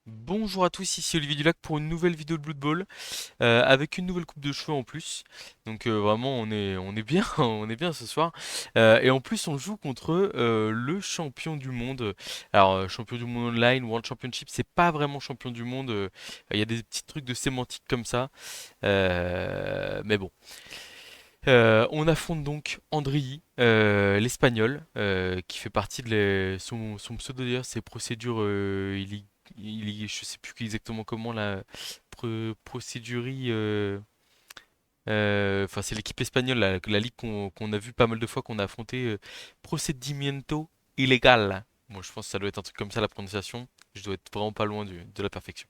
Bonjour à tous, ici Olivier Dulac pour une nouvelle vidéo de Blood Bowl avec une nouvelle coupe de cheveux en plus. Donc vraiment on est bien, on est bien ce soir. Et en plus on joue contre le champion du monde. Alors champion du monde online, World Championship, c'est pas vraiment champion du monde. Il y a des petits trucs de sémantique comme ça. Mais bon. On affronte donc Andriy, l'Espagnol, qui fait partie de son pseudo d'ailleurs, c'est procédure je sais plus exactement comment la procédurie, enfin c'est l'équipe espagnole, la ligue qu'on a vu pas mal de fois qu'on a affronté, procedimiento ilegal. Bon, je pense que ça doit être un truc comme ça la prononciation. Je dois être vraiment pas loin de la perfection.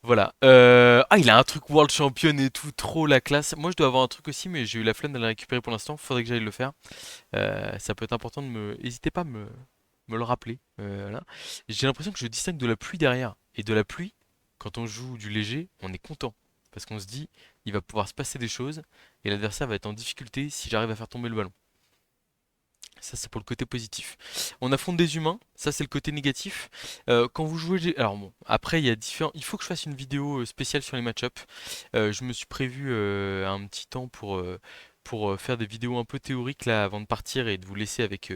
Voilà. Ah, il a un truc World Champion et tout, trop la classe. Moi, je dois avoir un truc aussi, mais j'ai eu la flemme d'aller le récupérer pour l'instant. Faudrait que j'aille le faire. Ça peut être important de me. N'hésitez pas à me le rappeler. Voilà. J'ai l'impression que je distingue de la pluie derrière. Et de la pluie, quand on joue du léger, on est content. Parce qu'on se dit, il va pouvoir se passer des choses et l'adversaire va être en difficulté si j'arrive à faire tomber le ballon. Ça, c'est pour le côté positif. On affronte des humains, ça c'est le côté négatif. Quand vous jouez, alors bon, après il y a différents. Il faut que je fasse une vidéo spéciale sur les match-ups. Je me suis prévu un petit temps pour faire des vidéos un peu théoriques là avant de partir et de vous laisser avec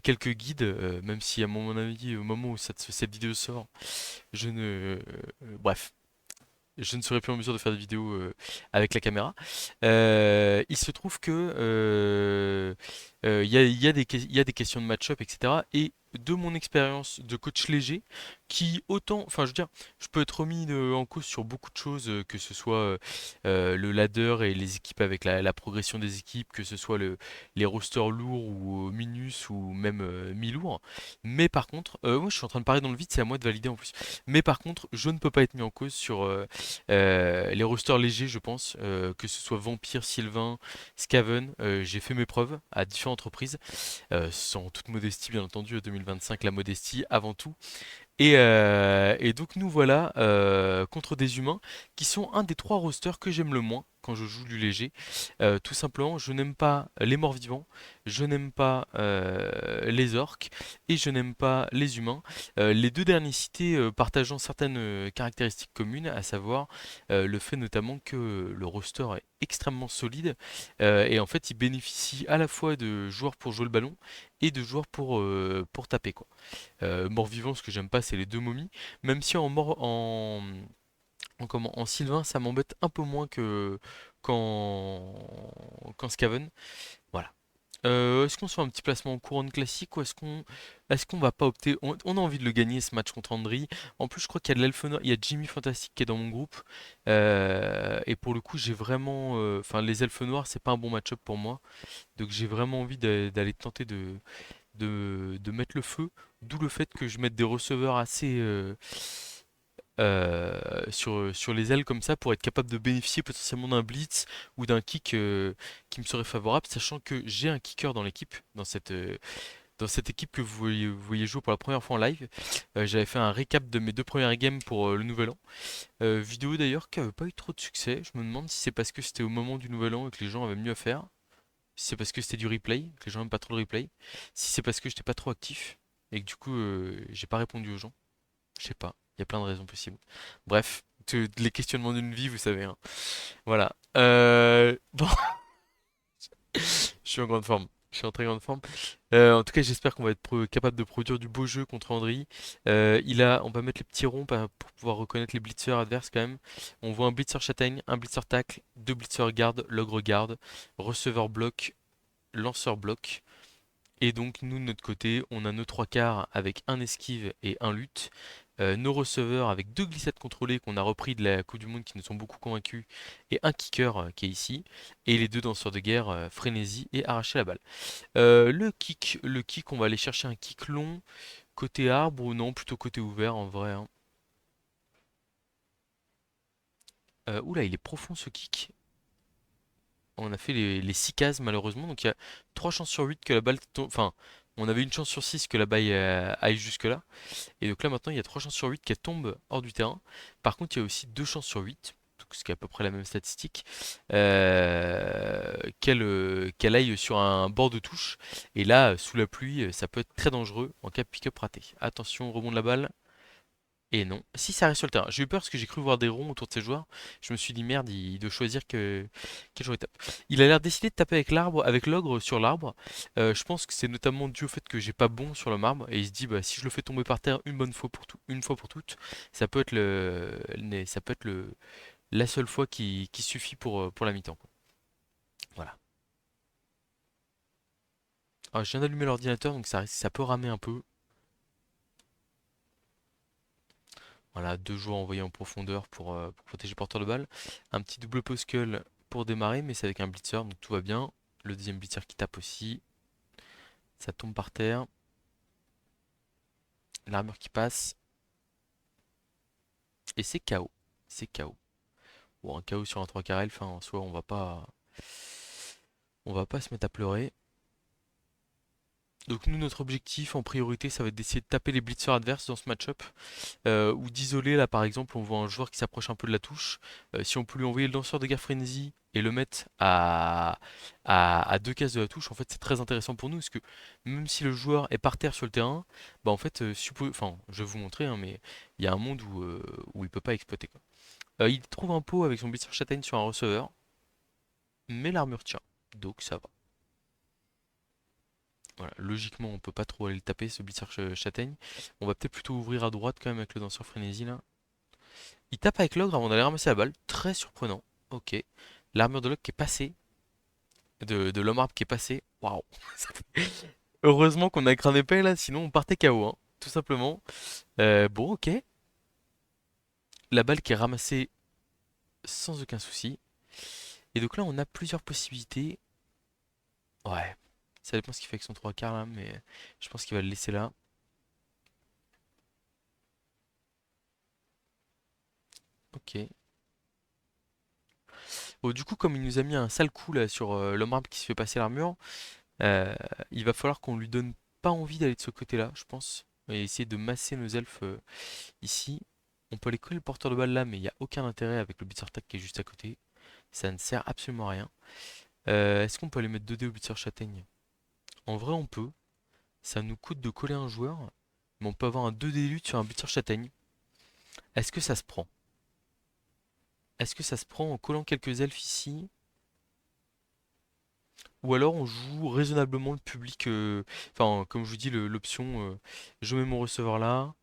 quelques guides, même si à mon avis, au moment où cette vidéo sort, je ne, bref, je ne serai plus en mesure de faire des vidéos avec la caméra. Il se trouve que il y a des questions de match-up, etc. Et de mon expérience de coach léger, qui autant, enfin je veux dire, je peux être remis en cause sur beaucoup de choses, que ce soit le ladder et les équipes avec la progression des équipes, que ce soit les rosters lourds ou minus ou même mi-lourds. Mais par contre, moi je suis en train de parler dans le vide, c'est à moi de valider en plus. Mais par contre, je ne peux pas être mis en cause sur les rosters légers, je pense, que ce soit Vampire, Sylvain, Skaven, j'ai fait mes preuves à différentes reprises, sans toute modestie bien entendu, 2025 la modestie avant tout. Et donc nous voilà contre des humains qui sont un des trois rosters que j'aime le moins quand je joue du léger. Tout simplement, je n'aime pas les morts-vivants, je n'aime pas les orques et je n'aime pas les humains. Les deux derniers cités partageant certaines caractéristiques communes, à savoir le fait notamment que le roster est extrêmement solide et en fait il bénéficie à la fois de joueurs pour jouer le ballon et de joueurs pour taper quoi. Mort-vivant, ce que j'aime pas, c'est les deux momies. Même si en Sylvain, ça m'embête un peu moins que qu'en Skaven. Voilà. Est-ce qu'on se fait un petit placement en couronne classique ou est-ce qu'on va pas opter on a envie de le gagner ce match contre Andry. En plus, je crois qu'il y a de l'Elfe Noir, il y a Jimmy Fantastic qui est dans mon groupe. Et pour le coup, j'ai vraiment, enfin, les Elfes Noirs, c'est pas un bon match-up pour moi. Donc j'ai vraiment envie d'aller tenter de mettre le feu, d'où le fait que je mette des receveurs assez sur les ailes comme ça pour être capable de bénéficier potentiellement d'un blitz ou d'un kick qui me serait favorable, sachant que j'ai un kicker dans l'équipe, dans cette équipe que vous voyez jouer pour la première fois en live. J'avais fait un récap de mes deux premières games pour le Nouvel An. Vidéo d'ailleurs qui n'avait pas eu trop de succès. Je me demande si c'est parce que c'était au moment du Nouvel An et que les gens avaient mieux à faire. Si c'est parce que c'était du replay, que les gens n'aiment pas trop le replay. Si c'est parce que j'étais pas trop actif et que du coup j'ai pas répondu aux gens. Je sais pas. Il y a plein de raisons possibles. Bref, les questionnements d'une vie, vous savez, hein. Voilà. Bon, je suis en grande forme. Je suis en très grande forme. En tout cas, j'espère qu'on va être capable de produire du beau jeu contre Andry. On va mettre les petits ronds pour pouvoir reconnaître les blitzers adverses quand même. On voit un blitzer châtaigne, un blitzer tacle, deux blitzers garde, logre garde, receveur bloc, lanceur bloc. Et donc nous de notre côté, on a nos trois quarts avec un esquive et un lutte, nos receveurs avec deux glissades contrôlées qu'on a repris de la Coupe du Monde qui nous ont beaucoup convaincus, et un kicker qui est ici, et les deux danseurs de guerre, frénésie et arracher la balle. Le kick, on va aller chercher un kick long, côté arbre ou non, plutôt côté ouvert en vrai, hein. Oula, il est profond ce kick. On a fait les 6 cases malheureusement, donc il y a 3 chances sur 8 que la balle tombe. Enfin, on avait une chance sur 6 que la balle aille jusque-là. Et donc là maintenant il y a 3 chances sur 8 qu'elle tombe hors du terrain. Par contre il y a aussi 2 chances sur 8, donc ce qui est à peu près la même statistique, qu'elle aille sur un bord de touche. Et là, sous la pluie, ça peut être très dangereux en cas de pick-up raté. Attention, rebond de la balle. Et non. Si ça reste sur le terrain. J'ai eu peur parce que j'ai cru voir des ronds autour de ces joueurs. Je me suis dit merde, il doit choisir quel joueur il tape. Il a l'air décidé de taper avec l'arbre, avec l'ogre sur l'arbre. Je pense que c'est notamment dû au fait que j'ai pas bon sur le marbre. Et il se dit bah si je le fais tomber par terre une bonne fois pour tout, une fois pour toutes, ça peut être ça peut être la seule fois qui suffit pour la mi-temps, quoi. Voilà. Alors, je viens d'allumer l'ordinateur donc ça peut ramer un peu. Voilà, deux joueurs envoyés en profondeur pour protéger le porteur de balle. Un petit double poskel pour démarrer, mais c'est avec un blitzer, donc tout va bien. Le deuxième blitzer qui tape aussi. Ça tombe par terre. L'armure qui passe. Et c'est KO. C'est KO. Bon, un KO sur un 3 carré, enfin, en soi, on va pas se mettre à pleurer. Donc nous, notre objectif en priorité, ça va être d'essayer de taper les blitzers adverses dans ce match-up. Ou d'isoler, là par exemple, on voit un joueur qui s'approche un peu de la touche. Si on peut lui envoyer le lanceur de guerre frenzy et le mettre à deux cases de la touche, en fait c'est très intéressant pour nous parce que même si le joueur est par terre sur le terrain, bah en fait, enfin je vais vous montrer, hein, mais il y a un monde où il peut pas exploiter, quoi. Il trouve un pot avec son blitzer châtaigne sur un receveur, mais l'armure tient, donc ça va. Voilà, logiquement on peut pas trop aller le taper ce blitzer châtaigne. On va peut-être plutôt ouvrir à droite quand même avec le danseur frénésie là. Il tape avec l'ogre avant d'aller ramasser la balle. Très surprenant. Ok. L'armure de l'ogre qui est passée. De l'homme arbre qui est passé. Waouh. Heureusement qu'on a écran épais là, sinon on partait KO, hein. Tout simplement. Bon, ok. La balle qui est ramassée sans aucun souci. Et donc là, on a plusieurs possibilités. Ouais. Ça dépend ce qu'il fait avec son 3 quarts là, mais je pense qu'il va le laisser là. Ok. Bon, du coup, comme il nous a mis un sale coup là sur l'homme arbre qui se fait passer l'armure, Euh, il va falloir qu'on lui donne pas envie d'aller de ce côté-là, je pense. Et essayer de masser nos elfes ici. On peut aller coller le porteur de balle là, mais il n'y a aucun intérêt avec le blitzer tac qui est juste à côté. Ça ne sert absolument à rien. Est-ce qu'on peut aller mettre 2 dés au blitzer châtaigne? En vrai, on peut. Ça nous coûte de coller un joueur, mais on peut avoir un 2 dés lutte sur un blitzer châtaigne. Est-ce que ça se prend? Est-ce que ça se prend en collant quelques elfes ici? Ou alors on joue raisonnablement le public. Enfin, comme je vous dis, l'option je mets mon receveur là,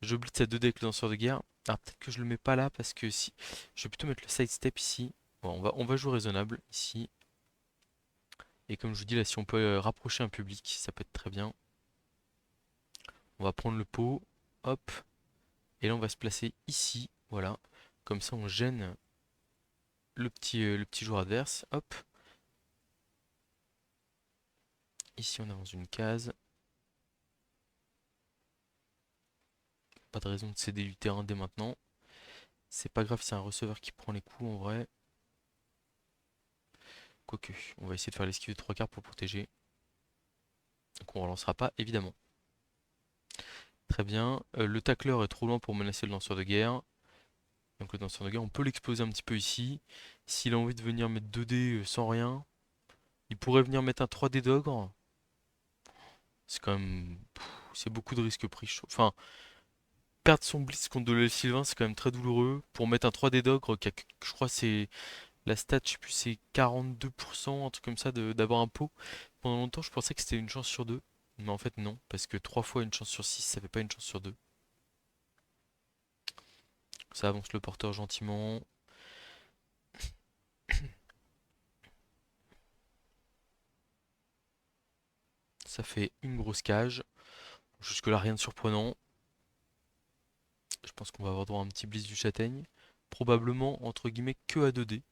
je blitz à 2 dés avec le lanceur de guerre. Alors peut-être que je le mets pas là parce que si. Je vais plutôt mettre le side step ici. Bon, on va jouer raisonnable ici. Et comme je vous dis là, si on peut rapprocher un public, ça peut être très bien. On va prendre le pot. Hop. Et là on va se placer ici. Voilà. Comme ça on gêne le petit joueur adverse. Hop. Ici on avance une case. Pas de raison de céder du terrain dès maintenant. C'est pas grave, c'est un receveur qui prend les coups en vrai. Quoique, on va essayer de faire l'esquive de 3 quarts pour protéger. Donc on relancera pas, évidemment. Très bien. Le tacleur est trop loin pour menacer le lanceur de guerre. Donc le lanceur de guerre, on peut l'exposer un petit peu ici. S'il a envie de venir mettre 2 dés sans rien, il pourrait venir mettre un 3 dés d'ogre. C'est quand même... C'est beaucoup de risques pris, je trouve. Enfin, perdre son blitz contre de l'El Sylvain, c'est quand même très douloureux. Pour mettre un 3 dés d'ogre, je crois c'est... La stat, je sais plus, c'est 42%, un truc comme ça, d'avoir un pot. Pendant longtemps, je pensais que c'était une chance sur deux. Mais en fait, non. Parce que 3 fois une chance sur 6 ça fait pas une chance sur deux. Ça avance le porteur gentiment. Ça fait une grosse cage. Jusque-là, rien de surprenant. Je pense qu'on va avoir droit à un petit blitz du châtaigne. Probablement, entre guillemets, que à 2 dés.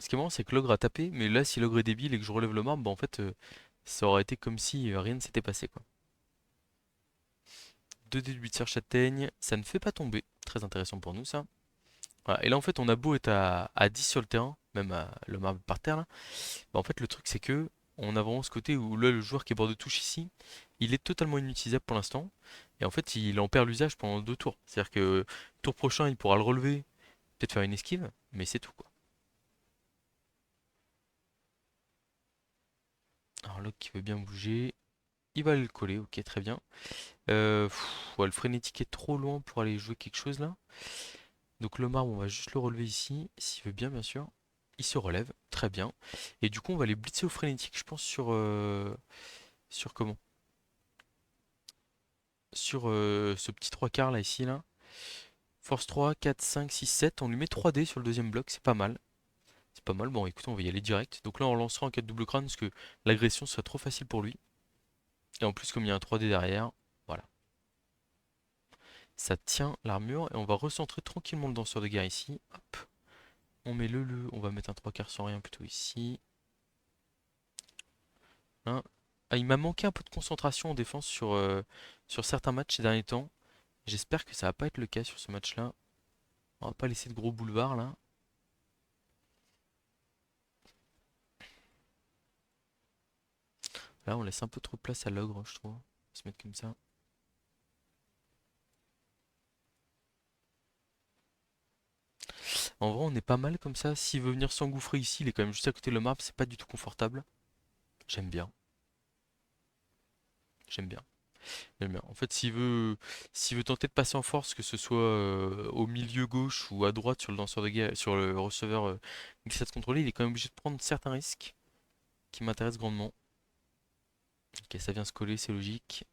Ce qui est marrant, c'est que l'ogre a tapé. Mais là, si l'ogre est débile et que je relève le marbre, bah en fait, ça aurait été comme si rien ne s'était passé, quoi. 2 dés de blitzer châtaigne. Ça ne fait pas tomber. Très intéressant pour nous, ça. Voilà. Et là, en fait, on a beau être à 10 sur le terrain, même le marbre par terre, là. Bah, en fait, le truc, c'est que on a vraiment ce côté où là, le joueur qui est bord de touche ici, il est totalement inutilisable pour l'instant. Et en fait, il en perd l'usage pendant 2 tours. C'est-à-dire que tour prochain, il pourra le relever, peut-être faire une esquive, mais c'est tout, quoi. Alors Locke qui veut bien bouger. Il va aller le coller, ok, très bien. Ouais, le frénétique est trop loin pour aller jouer quelque chose là. Donc le marbre, on va juste le relever ici, s'il veut bien, bien sûr. Il se relève, très bien. Et du coup, on va les blitzer au frénétique, je pense, sur comment? Sur ce petit trois quarts là, ici, là. Force 3, 4, 5, 6, 7. On lui met 3D sur le deuxième bloc, c'est pas mal. C'est pas mal. Bon, écoute, on va y aller direct. Donc là, on lancera en 4 double crâne parce que l'agression serait trop facile pour lui. Et en plus, comme il y a un 3D derrière, voilà. Ça tient l'armure et on va recentrer tranquillement le danseur de guerre ici. Hop. On met on va mettre un trois quarts sans rien plutôt ici. Hein. Ah, il m'a manqué un peu de concentration en défense sur certains matchs ces derniers temps. J'espère que ça va pas être le cas sur ce match-là. On va pas laisser de gros boulevards là. Là, on laisse un peu trop de place à l'ogre, je trouve. On va se mettre comme ça. En vrai, on est pas mal comme ça. S'il veut venir s'engouffrer ici, il est quand même juste à côté de le marbre, c'est pas du tout confortable. J'aime bien. J'aime bien. J'aime bien. En fait, s'il veut tenter de passer en force, que ce soit au milieu gauche ou à droite sur le danseur de guerre, sur le receveur glissade contrôlée, il est quand même obligé de prendre certains risques qui m'intéressent grandement. Ok, ça vient se coller, c'est logique.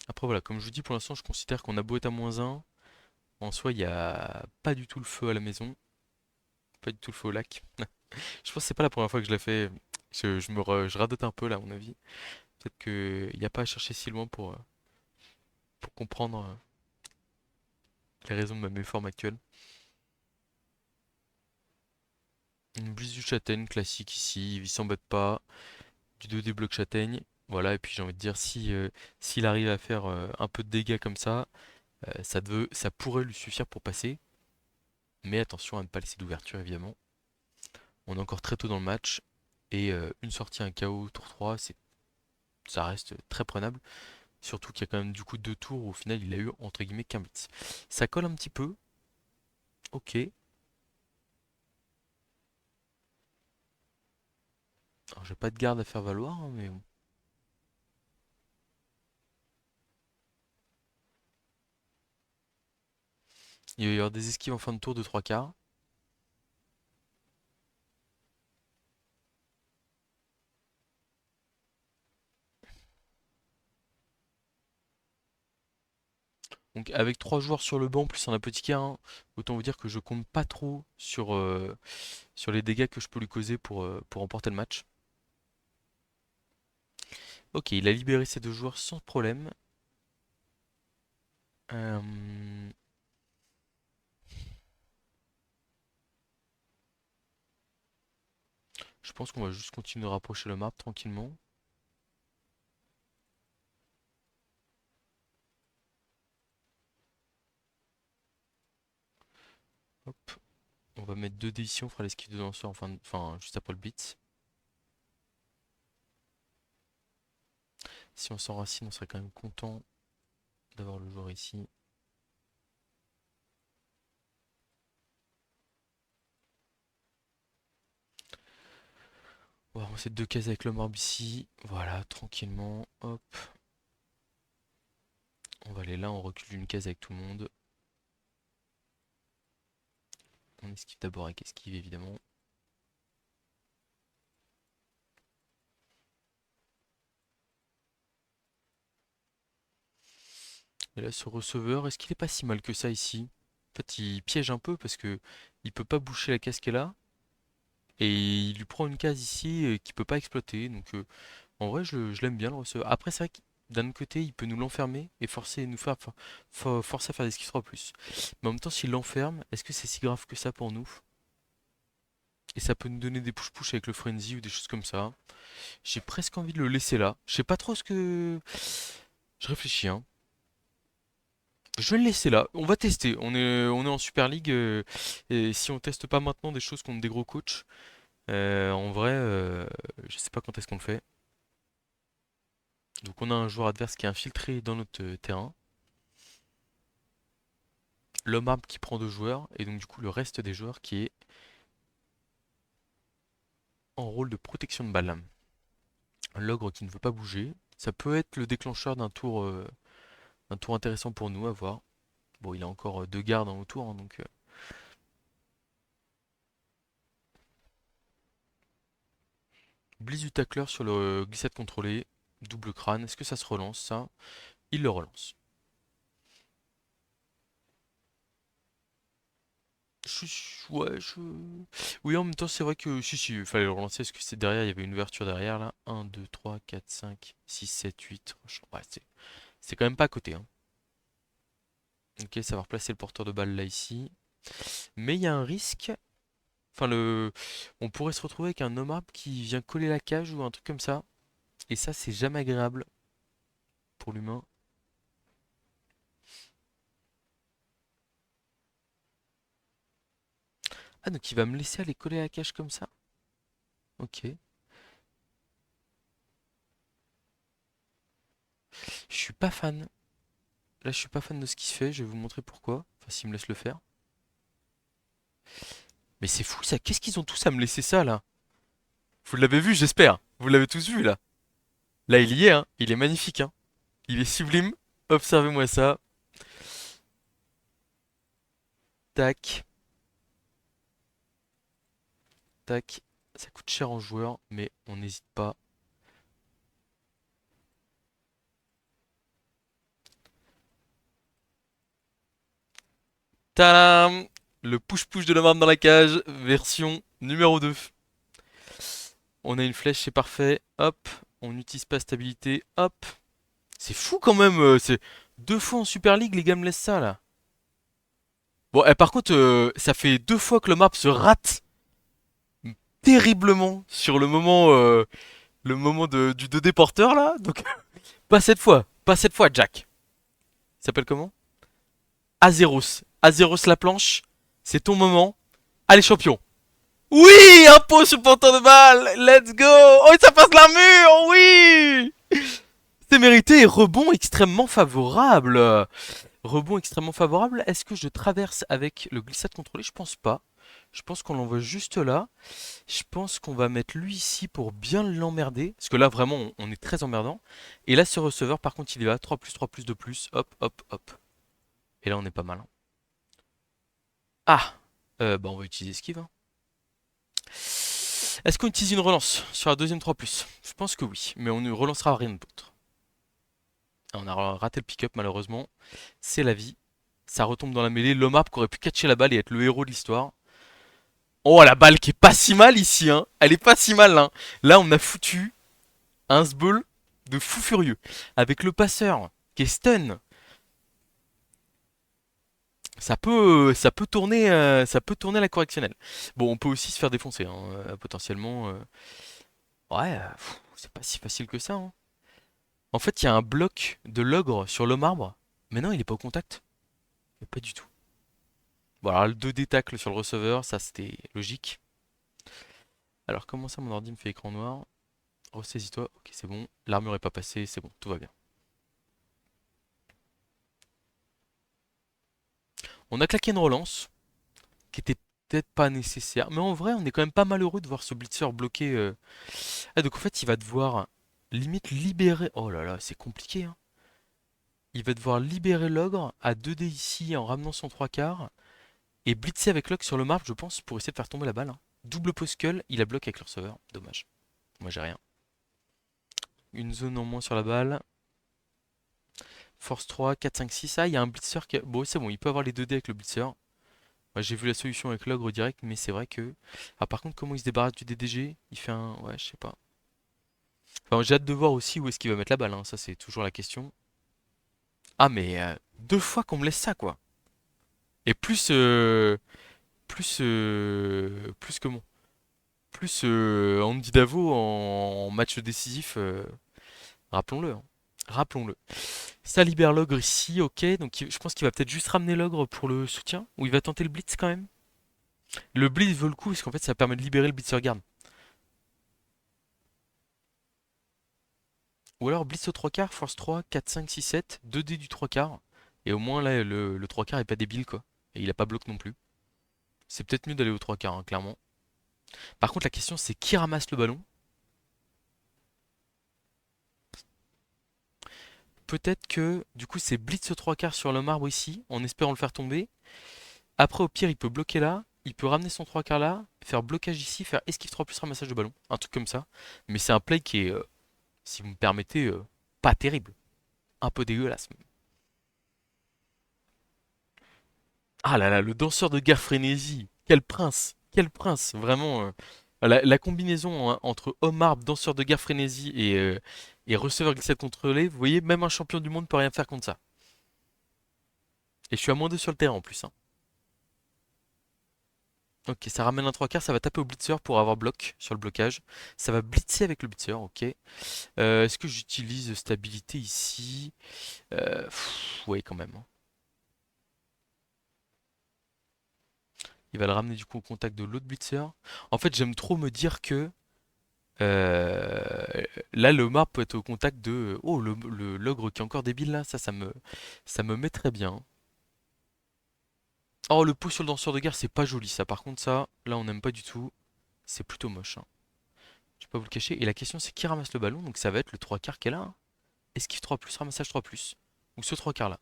Après voilà, comme je vous dis, pour l'instant, je considère qu'on a beau être à -1. En soi, il n'y a pas du tout le feu à la maison, pas du tout le feu au lac. Je pense que c'est pas la première fois que je l'ai fait. Je radote un peu là, à mon avis. Peut-être qu'il n'y a pas à chercher si loin pour comprendre les raisons de ma méforme actuelle. Une blisse du châtaigne classique ici, il s'embête pas. Du 2D bloc châtaigne. Voilà, et puis j'ai envie de dire, si s'il arrive à faire un peu de dégâts comme ça, ça pourrait lui suffire pour passer. Mais attention à ne pas laisser d'ouverture évidemment. On est encore très tôt dans le match. Et une sortie, un KO, tour 3, ça reste très prenable. Surtout qu'il y a quand même du coup deux tours où au final il a eu entre guillemets qu'un blitz. Ça colle un petit peu. Ok. Alors j'ai pas de garde à faire valoir, hein, mais bon. Il va y avoir des esquives en fin de tour de trois quarts. Donc avec trois joueurs sur le banc plus un apothicaire, hein, autant vous dire que je compte pas trop sur les dégâts que je peux lui causer pour remporter le match. Ok, il a libéré ses deux joueurs sans problème. Euh, je pense qu'on va juste continuer de rapprocher le marbre tranquillement. Hop. On va mettre 2 dés ici, on fera l'esquive de danseur enfin juste après le blitz. Si on s'enracine, on serait quand même content d'avoir le joueur ici. On va avancer deux cases avec le marbre ici. Voilà, tranquillement. Hop. On va aller là, on recule d'une case avec tout le monde. On esquive d'abord avec esquive évidemment. Et là, ce receveur, est-ce qu'il est pas si mal que ça ici? En fait, il piège un peu parce que il peut pas boucher la case qu'elle a. Et il lui prend une case ici qu'il peut pas exploiter. Donc en vrai, je l'aime bien le receveur. Après, c'est vrai que d'un autre côté, il peut nous l'enfermer et forcer à faire des skills 3+. Mais en même temps, s'il l'enferme, est-ce que c'est si grave que ça pour nous? Et ça peut nous donner des push-push avec le frenzy ou des choses comme ça. J'ai presque envie de le laisser là. Je sais pas trop ce que. Je réfléchis, hein. Je vais le laisser là. On va tester. On est en Super League. Et si on teste pas maintenant des choses contre des gros coachs, en vrai, je sais pas quand est-ce qu'on le fait. Donc on a un joueur adverse qui est infiltré dans notre terrain. L'homme arbre qui prend deux joueurs. Et donc du coup le reste des joueurs qui est en rôle de protection de balle. L'ogre qui ne veut pas bouger. Ça peut être le déclencheur d'un tour intéressant pour nous à voir. Bon, il a encore deux gardes en autour, hein, donc. Blitz du tacleur sur le glissade contrôlé. Double crâne. Est-ce que ça se relance ça? Il le relance. Ouais, Oui, en même temps, c'est vrai que si, il fallait le relancer parce que c'est derrière, il y avait une ouverture derrière là. Un, 2, 3, 4, 5, 6, 7, 8. Ouais, c'est quand même pas à côté, hein. Ok, ça va replacer le porteur de balle là ici. Mais il y a un risque. Enfin, on pourrait se retrouver avec un no-mark qui vient coller la cage ou un truc comme ça. Et ça, c'est jamais agréable pour l'humain. Ah, donc il va me laisser aller coller la cage comme ça? Ok. Je suis pas fan. Là, je suis pas fan de ce qui se fait. Je vais vous montrer pourquoi. Enfin, s'il me laisse le faire. Mais c'est fou ça. Qu'est-ce qu'ils ont tous à me laisser ça là? Vous l'avez vu, j'espère. Vous l'avez tous vu là. Là, il y est, hein. Il est magnifique, hein. Il est sublime. Observez-moi ça. Tac, tac. Ça coûte cher en joueur, mais on n'hésite pas. Tadam! Le push-push de la marne dans la cage, version numéro 2. On a une flèche, c'est parfait. Hop, on n'utilise pas stabilité. Hop. C'est fou quand même. C'est deux fois en Super League, les gars me laissent ça là. Bon, par contre, ça fait deux fois que le map se rate terriblement sur le moment du 2D porteur là. Donc, pas cette fois. Pas cette fois, Jack. Il s'appelle comment? Azeros. Azeros la planche. C'est ton moment. Allez, champion. Oui, un pot sur le porteur de balle. Let's go. Oh, ça passe l'armure. Oui. C'est mérité et rebond extrêmement favorable. Rebond extrêmement favorable. Est-ce que je traverse avec le glissade contrôlé? Je pense pas. Je pense qu'on l'envoie juste là. Je pense qu'on va mettre lui ici pour bien l'emmerder. Parce que là, vraiment, on est très emmerdant. Et là, ce receveur, par contre, il est là. 3 plus 3 plus 2 plus. Hop, hop, hop. Et là, on est pas mal, hein. Ah bah, on va utiliser esquive, hein. Est-ce qu'on utilise une relance sur la deuxième 3 plus? Je pense que oui. Mais on ne relancera rien d'autre. On a raté le pick-up, malheureusement. C'est la vie. Ça retombe dans la mêlée. Lomap qui aurait pu catcher la balle et être le héros de l'histoire. Oh, la balle qui est pas si mal ici, hein. Elle est pas si mal, hein. Là, on a foutu un sball de fou furieux. Avec le passeur qui est stun. Ça peut tourner à la correctionnelle. Bon, on peut aussi se faire défoncer, hein, potentiellement. Ouais, c'est pas si facile que ça, hein. En fait, il y a un bloc de l'ogre sur le marbre. Mais non, il est pas au contact. Pas du tout. Bon, alors le 2D tacle sur le receveur, ça c'était logique. Alors, comment ça, mon ordi me fait écran noir? Ressaisis-toi. Ok, c'est bon. L'armure est pas passée, c'est bon, tout va bien. On a claqué une relance, qui était peut-être pas nécessaire. Mais en vrai, on est quand même pas malheureux de voir ce blitzer bloqué. Ah, donc en fait, il va devoir limite libérer. Oh là là, c'est compliqué, hein. Il va devoir libérer l'ogre à 2D ici en ramenant son 3 quarts et blitzer avec l'ogre sur le marbre, je pense, pour essayer de faire tomber la balle, hein. Double post-skull, il a bloqué avec le receveur. Dommage. Moi, j'ai rien. Une zone en moins sur la balle. Force 3, 4, 5, 6. Ah, il y a un blitzer qui. Bon, c'est bon, il peut avoir les 2D avec le blitzer. Moi, j'ai vu la solution avec l'ogre direct, mais c'est vrai que. Ah, par contre, comment il se débarrasse du DDG? Il fait un. Ouais, je sais pas. Enfin, j'ai hâte de voir aussi où est-ce qu'il va mettre la balle, hein. Ça, c'est toujours la question. Ah, mais deux fois qu'on me laisse ça, quoi. Et plus. Plus comment? Plus Andy Davo en match décisif. Rappelons-le, hein. Rappelons-le. Ça libère l'ogre ici, ok. Donc je pense qu'il va peut-être juste ramener l'ogre pour le soutien. Ou il va tenter le blitz quand même. Le blitz vaut le coup parce qu'en fait ça permet de libérer le blitzer guard. Ou alors blitz au 3 quarts, force 3, 4, 5, 6, 7, 2D du 3 quarts. Et au moins là le 3 quarts est pas débile quoi. Et il a pas bloc non plus. C'est peut-être mieux d'aller au 3 quarts, hein, clairement. Par contre, la question c'est qui ramasse le ballon? Peut-être que du coup c'est blitz aux trois quarts sur le marbre ici, en espérant le faire tomber. Après, au pire, il peut bloquer là, il peut ramener son trois quarts là, faire blocage ici, faire esquive 3 plus ramassage de ballon. Un truc comme ça. Mais c'est un play qui est, si vous me permettez, pas terrible. Un peu dégueulasse. Ah là là, le danseur de guerre frénésie. Quel prince. Quel prince. Vraiment. La combinaison hein, entre homme arbre, danseur de guerre frénésie et receveur glissade contrôlé, vous voyez, même un champion du monde peut rien faire contre ça. Et je suis à moins 2 sur le terrain en plus, hein. Ok, ça ramène un trois quarts, ça va taper au blitzer pour avoir bloc sur le blocage. Ça va blitzer avec le blitzer, ok. Est-ce que j'utilise stabilité ici? Ouais, quand même, hein. Il va le ramener du coup au contact de l'autre blitzer. En fait, j'aime trop me dire que là, le marbre peut être au contact de. Oh, l'ogre qui est encore débile là, ça me met très bien. Oh, le pot sur le danseur de guerre, c'est pas joli ça. Par contre, ça, là, on n'aime pas du tout. C'est plutôt moche, hein. Je vais pas vous le cacher. Et la question, c'est qui ramasse le ballon? Donc, ça va être le 3 quarts qu'elle a, hein. Esquive 3 plus, ramassage 3 plus. Ou ce 3 quarts là.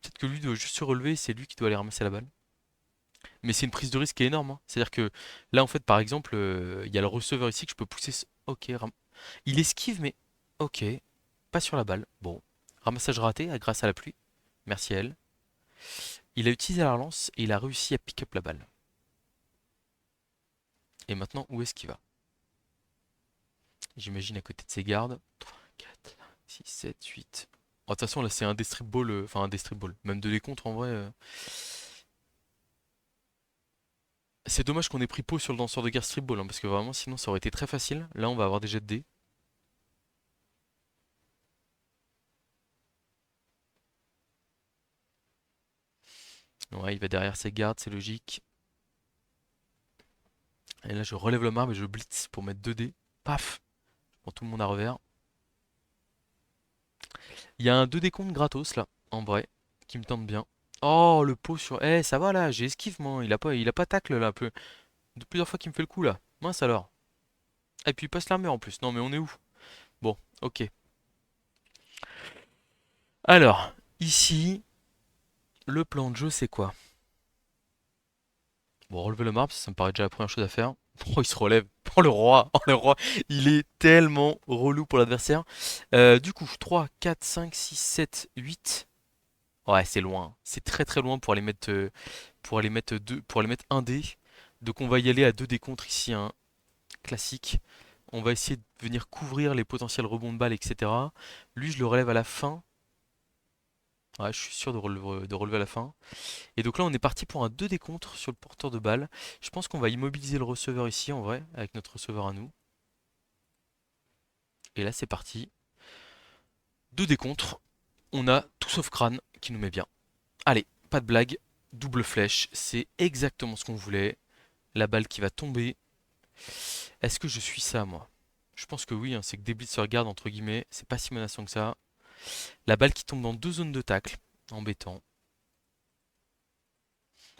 Peut-être que lui doit juste se relever, c'est lui qui doit aller ramasser la balle. Mais c'est une prise de risque qui est énorme, hein. C'est-à-dire que là, en fait, par exemple, il y a le receveur ici que je peux pousser. Ok, il esquive, mais ok, pas sur la balle. Bon, ramassage raté grâce à la pluie. Merci à elle. Il a utilisé la relance et il a réussi à pick up la balle. Et maintenant, où est-ce qu'il va? J'imagine à côté de ses gardes. 3, 4, 6, 7, 8. De toute façon, là, c'est un strip ball. Enfin, un strip ball. Même de les contre, en vrai. C'est dommage qu'on ait pris pause sur le danseur de guerre strip ball, hein, parce que vraiment, sinon, ça aurait été très facile. Là, on va avoir des jets de dés. Ouais, il va derrière ses gardes, c'est logique. Et là, je relève le marbre et je blitz pour mettre 2 dés. Paf! Pour tout le monde à revers. Il y a un 2 dés contre gratos là, en vrai, qui me tente bien. Oh, le pot sur. Eh, ça va là, j'ai esquive moi. Il a pas tacle là, un peu. De plusieurs fois qu'il me fait le coup là. Mince alors. Et puis il passe l'armure en plus. Non, mais on est où? Bon, ok. Alors, ici, le plan de jeu c'est quoi? Bon, relever le marbre, ça me paraît déjà la première chose à faire. Oh, il se relève. Oh, le roi. Oh, le roi. Il est tellement relou pour l'adversaire. Du coup, 3, 4, 5, 6, 7, 8. Ouais, c'est loin. C'est très très loin pour aller mettre un dé. Donc on va y aller à 2 dés contre ici, un classique. On va essayer de venir couvrir les potentiels rebonds de balles, etc. Lui, je le relève à la fin. Ouais, je suis sûr de relever à la fin. Et donc là, on est parti pour un 2 dés contre sur le porteur de balle. Je pense qu'on va immobiliser le receveur ici, en vrai, avec notre receveur à nous. Et là, c'est parti. 2 dés contre. On a tout sauf crâne qui nous met bien. Allez, pas de blague. Double flèche. C'est exactement ce qu'on voulait. La balle qui va tomber. Est-ce que je suis ça, moi? Je pense que oui, hein, c'est que des blitz se regardent, entre guillemets. C'est pas si menaçant que ça. La balle qui tombe dans 2 zones de tacle. Embêtant.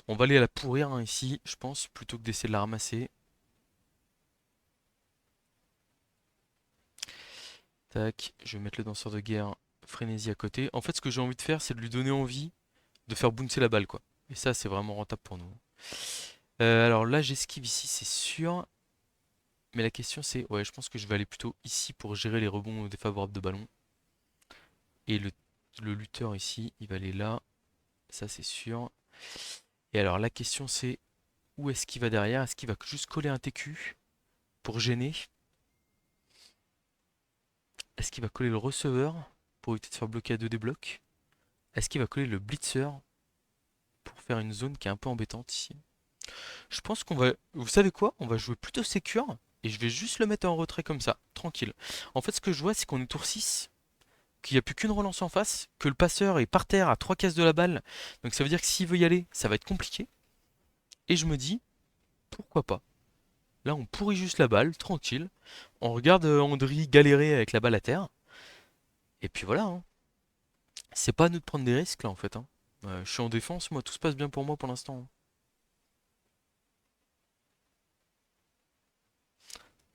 On va aller à la pourrir hein, ici, je pense, plutôt que d'essayer de la ramasser. Tac, je vais mettre le danseur de guerre frénésie à côté. En fait, ce que j'ai envie de faire, c'est de lui donner envie de faire bouncer la balle, quoi. Et ça, c'est vraiment rentable pour nous. Alors là, j'esquive ici, c'est sûr. Mais la question, c'est... Ouais, je pense que je vais aller plutôt ici pour gérer les rebonds défavorables de ballon. Et le lutteur ici, il va aller là. Ça, c'est sûr. Et alors, la question, c'est où est-ce qu'il va derrière? Est-ce qu'il va juste coller un TQ pour gêner? Est-ce qu'il va coller le receveur pour éviter de se faire bloquer à 2 des blocs? Est-ce qu'il va coller le blitzer pour faire une zone qui est un peu embêtante ici? Je pense qu'on va... Vous savez quoi? On va jouer plutôt sécure et je vais juste le mettre en retrait comme ça, tranquille. En fait, ce que je vois, c'est qu'on est tour 6, qu'il n'y a plus qu'une relance en face, que le passeur est par terre à 3 cases de la balle. Donc ça veut dire que s'il veut y aller, ça va être compliqué. Et je me dis, pourquoi pas? Là, on pourrit juste la balle, tranquille. On regarde Andri galérer avec la balle à terre. Et puis voilà, hein. C'est pas à nous de prendre des risques là en fait, hein. Je suis en défense, moi tout se passe bien pour moi pour l'instant, hein.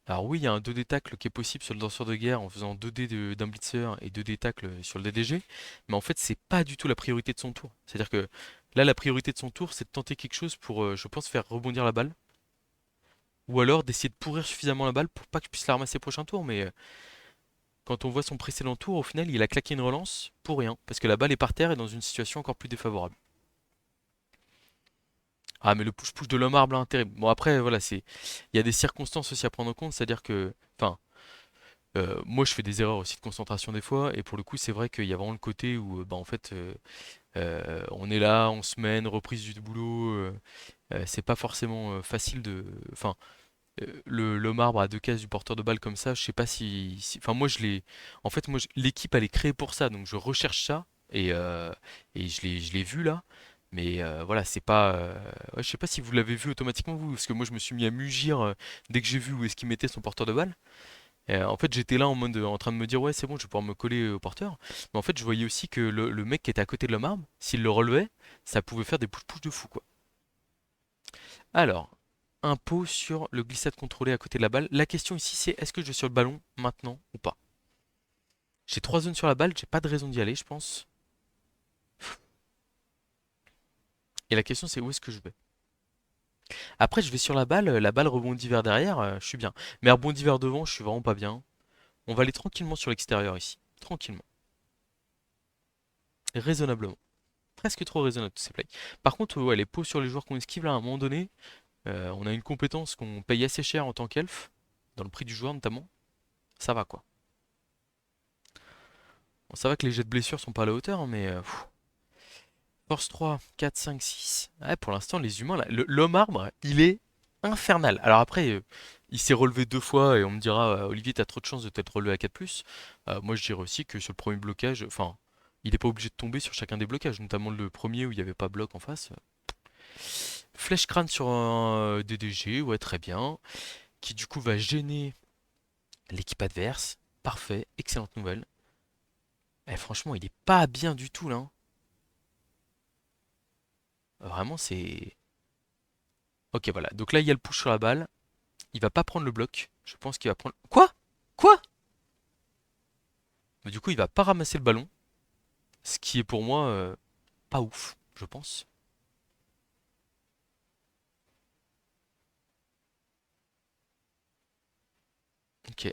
Alors oui, il y a un 2D tacle qui est possible sur le danseur de guerre en faisant 2D d'un blitzer et 2D tacle sur le DDG, mais en fait c'est pas du tout la priorité de son tour. C'est-à-dire que là la priorité de son tour c'est de tenter quelque chose pour, je pense, faire rebondir la balle, ou alors d'essayer de pourrir suffisamment la balle pour pas que je puisse la ramasser prochain tour, mais quand on voit son précédent tour, au final il a claqué une relance pour rien, parce que la balle est par terre et dans une situation encore plus défavorable. Ah mais le push-push de l'homme arbre là, terrible. Bon après voilà, il y a des circonstances aussi à prendre en compte, c'est-à-dire que, enfin, moi, je fais des erreurs aussi de concentration des fois, et pour le coup, c'est vrai qu'il y a vraiment le côté où, bah, en fait, on est là, on se mène, reprise du boulot, c'est pas forcément facile de. Enfin, l'homme arbre à deux cases du porteur de balle comme ça, je sais pas enfin, moi, je l'ai. En fait, moi, l'équipe, elle est créée pour ça, donc je recherche ça, et je l'ai vu là. Mais voilà, c'est pas. Ouais, je sais pas si vous l'avez vu automatiquement, vous, parce que moi, je me suis mis à mugir dès que j'ai vu où est-ce qu'il mettait son porteur de balle. En fait, j'étais là en mode, en train de me dire, ouais, c'est bon, je vais pouvoir me coller au porteur. Mais en fait, je voyais aussi que le mec qui était à côté de l'homme arbre, s'il le relevait, ça pouvait faire des push-push de fou, quoi. Alors, un pot sur le glissade contrôlé à côté de la balle. La question ici, c'est est-ce que je vais sur le ballon maintenant ou pas? J'ai trois zones sur la balle, j'ai pas de raison d'y aller, je pense. Et la question, c'est où est-ce que je vais? Après, je vais sur la balle rebondit vers derrière, je suis bien. Mais elle rebondit vers devant, je suis vraiment pas bien. On va aller tranquillement sur l'extérieur ici. Tranquillement. Raisonnablement. Presque trop raisonnable tous ces plays. Par contre, ouais, les pots sur les joueurs qu'on esquive là, à un moment donné, on a une compétence qu'on paye assez cher en tant qu'elfe, dans le prix du joueur notamment. Ça va quoi. Bon, ça va que les jets de blessure sont pas à la hauteur, hein, mais force 3, 4, 5, 6. Ouais, pour l'instant, les humains, là, l'homme arbre, il est infernal. Alors après, il s'est relevé deux fois et on me dira, Olivier, t'as trop de chance de t'être relevé à 4+. Moi, je dirais aussi que sur le premier blocage, enfin, il n'est pas obligé de tomber sur chacun des blocages, notamment le premier où il n'y avait pas bloc en face. Flèche crâne sur un DDG, ouais, très bien. Qui du coup va gêner l'équipe adverse. Parfait, excellente nouvelle. Eh, franchement, il est pas bien du tout là, hein. Vraiment, c'est. Ok, voilà. Donc là, il y a le push sur la balle. Il va pas prendre le bloc. Je pense qu'il va prendre. Quoi? Quoi? Mais du coup, il va pas ramasser le ballon. Ce qui est pour moi pas ouf, je pense. Ok.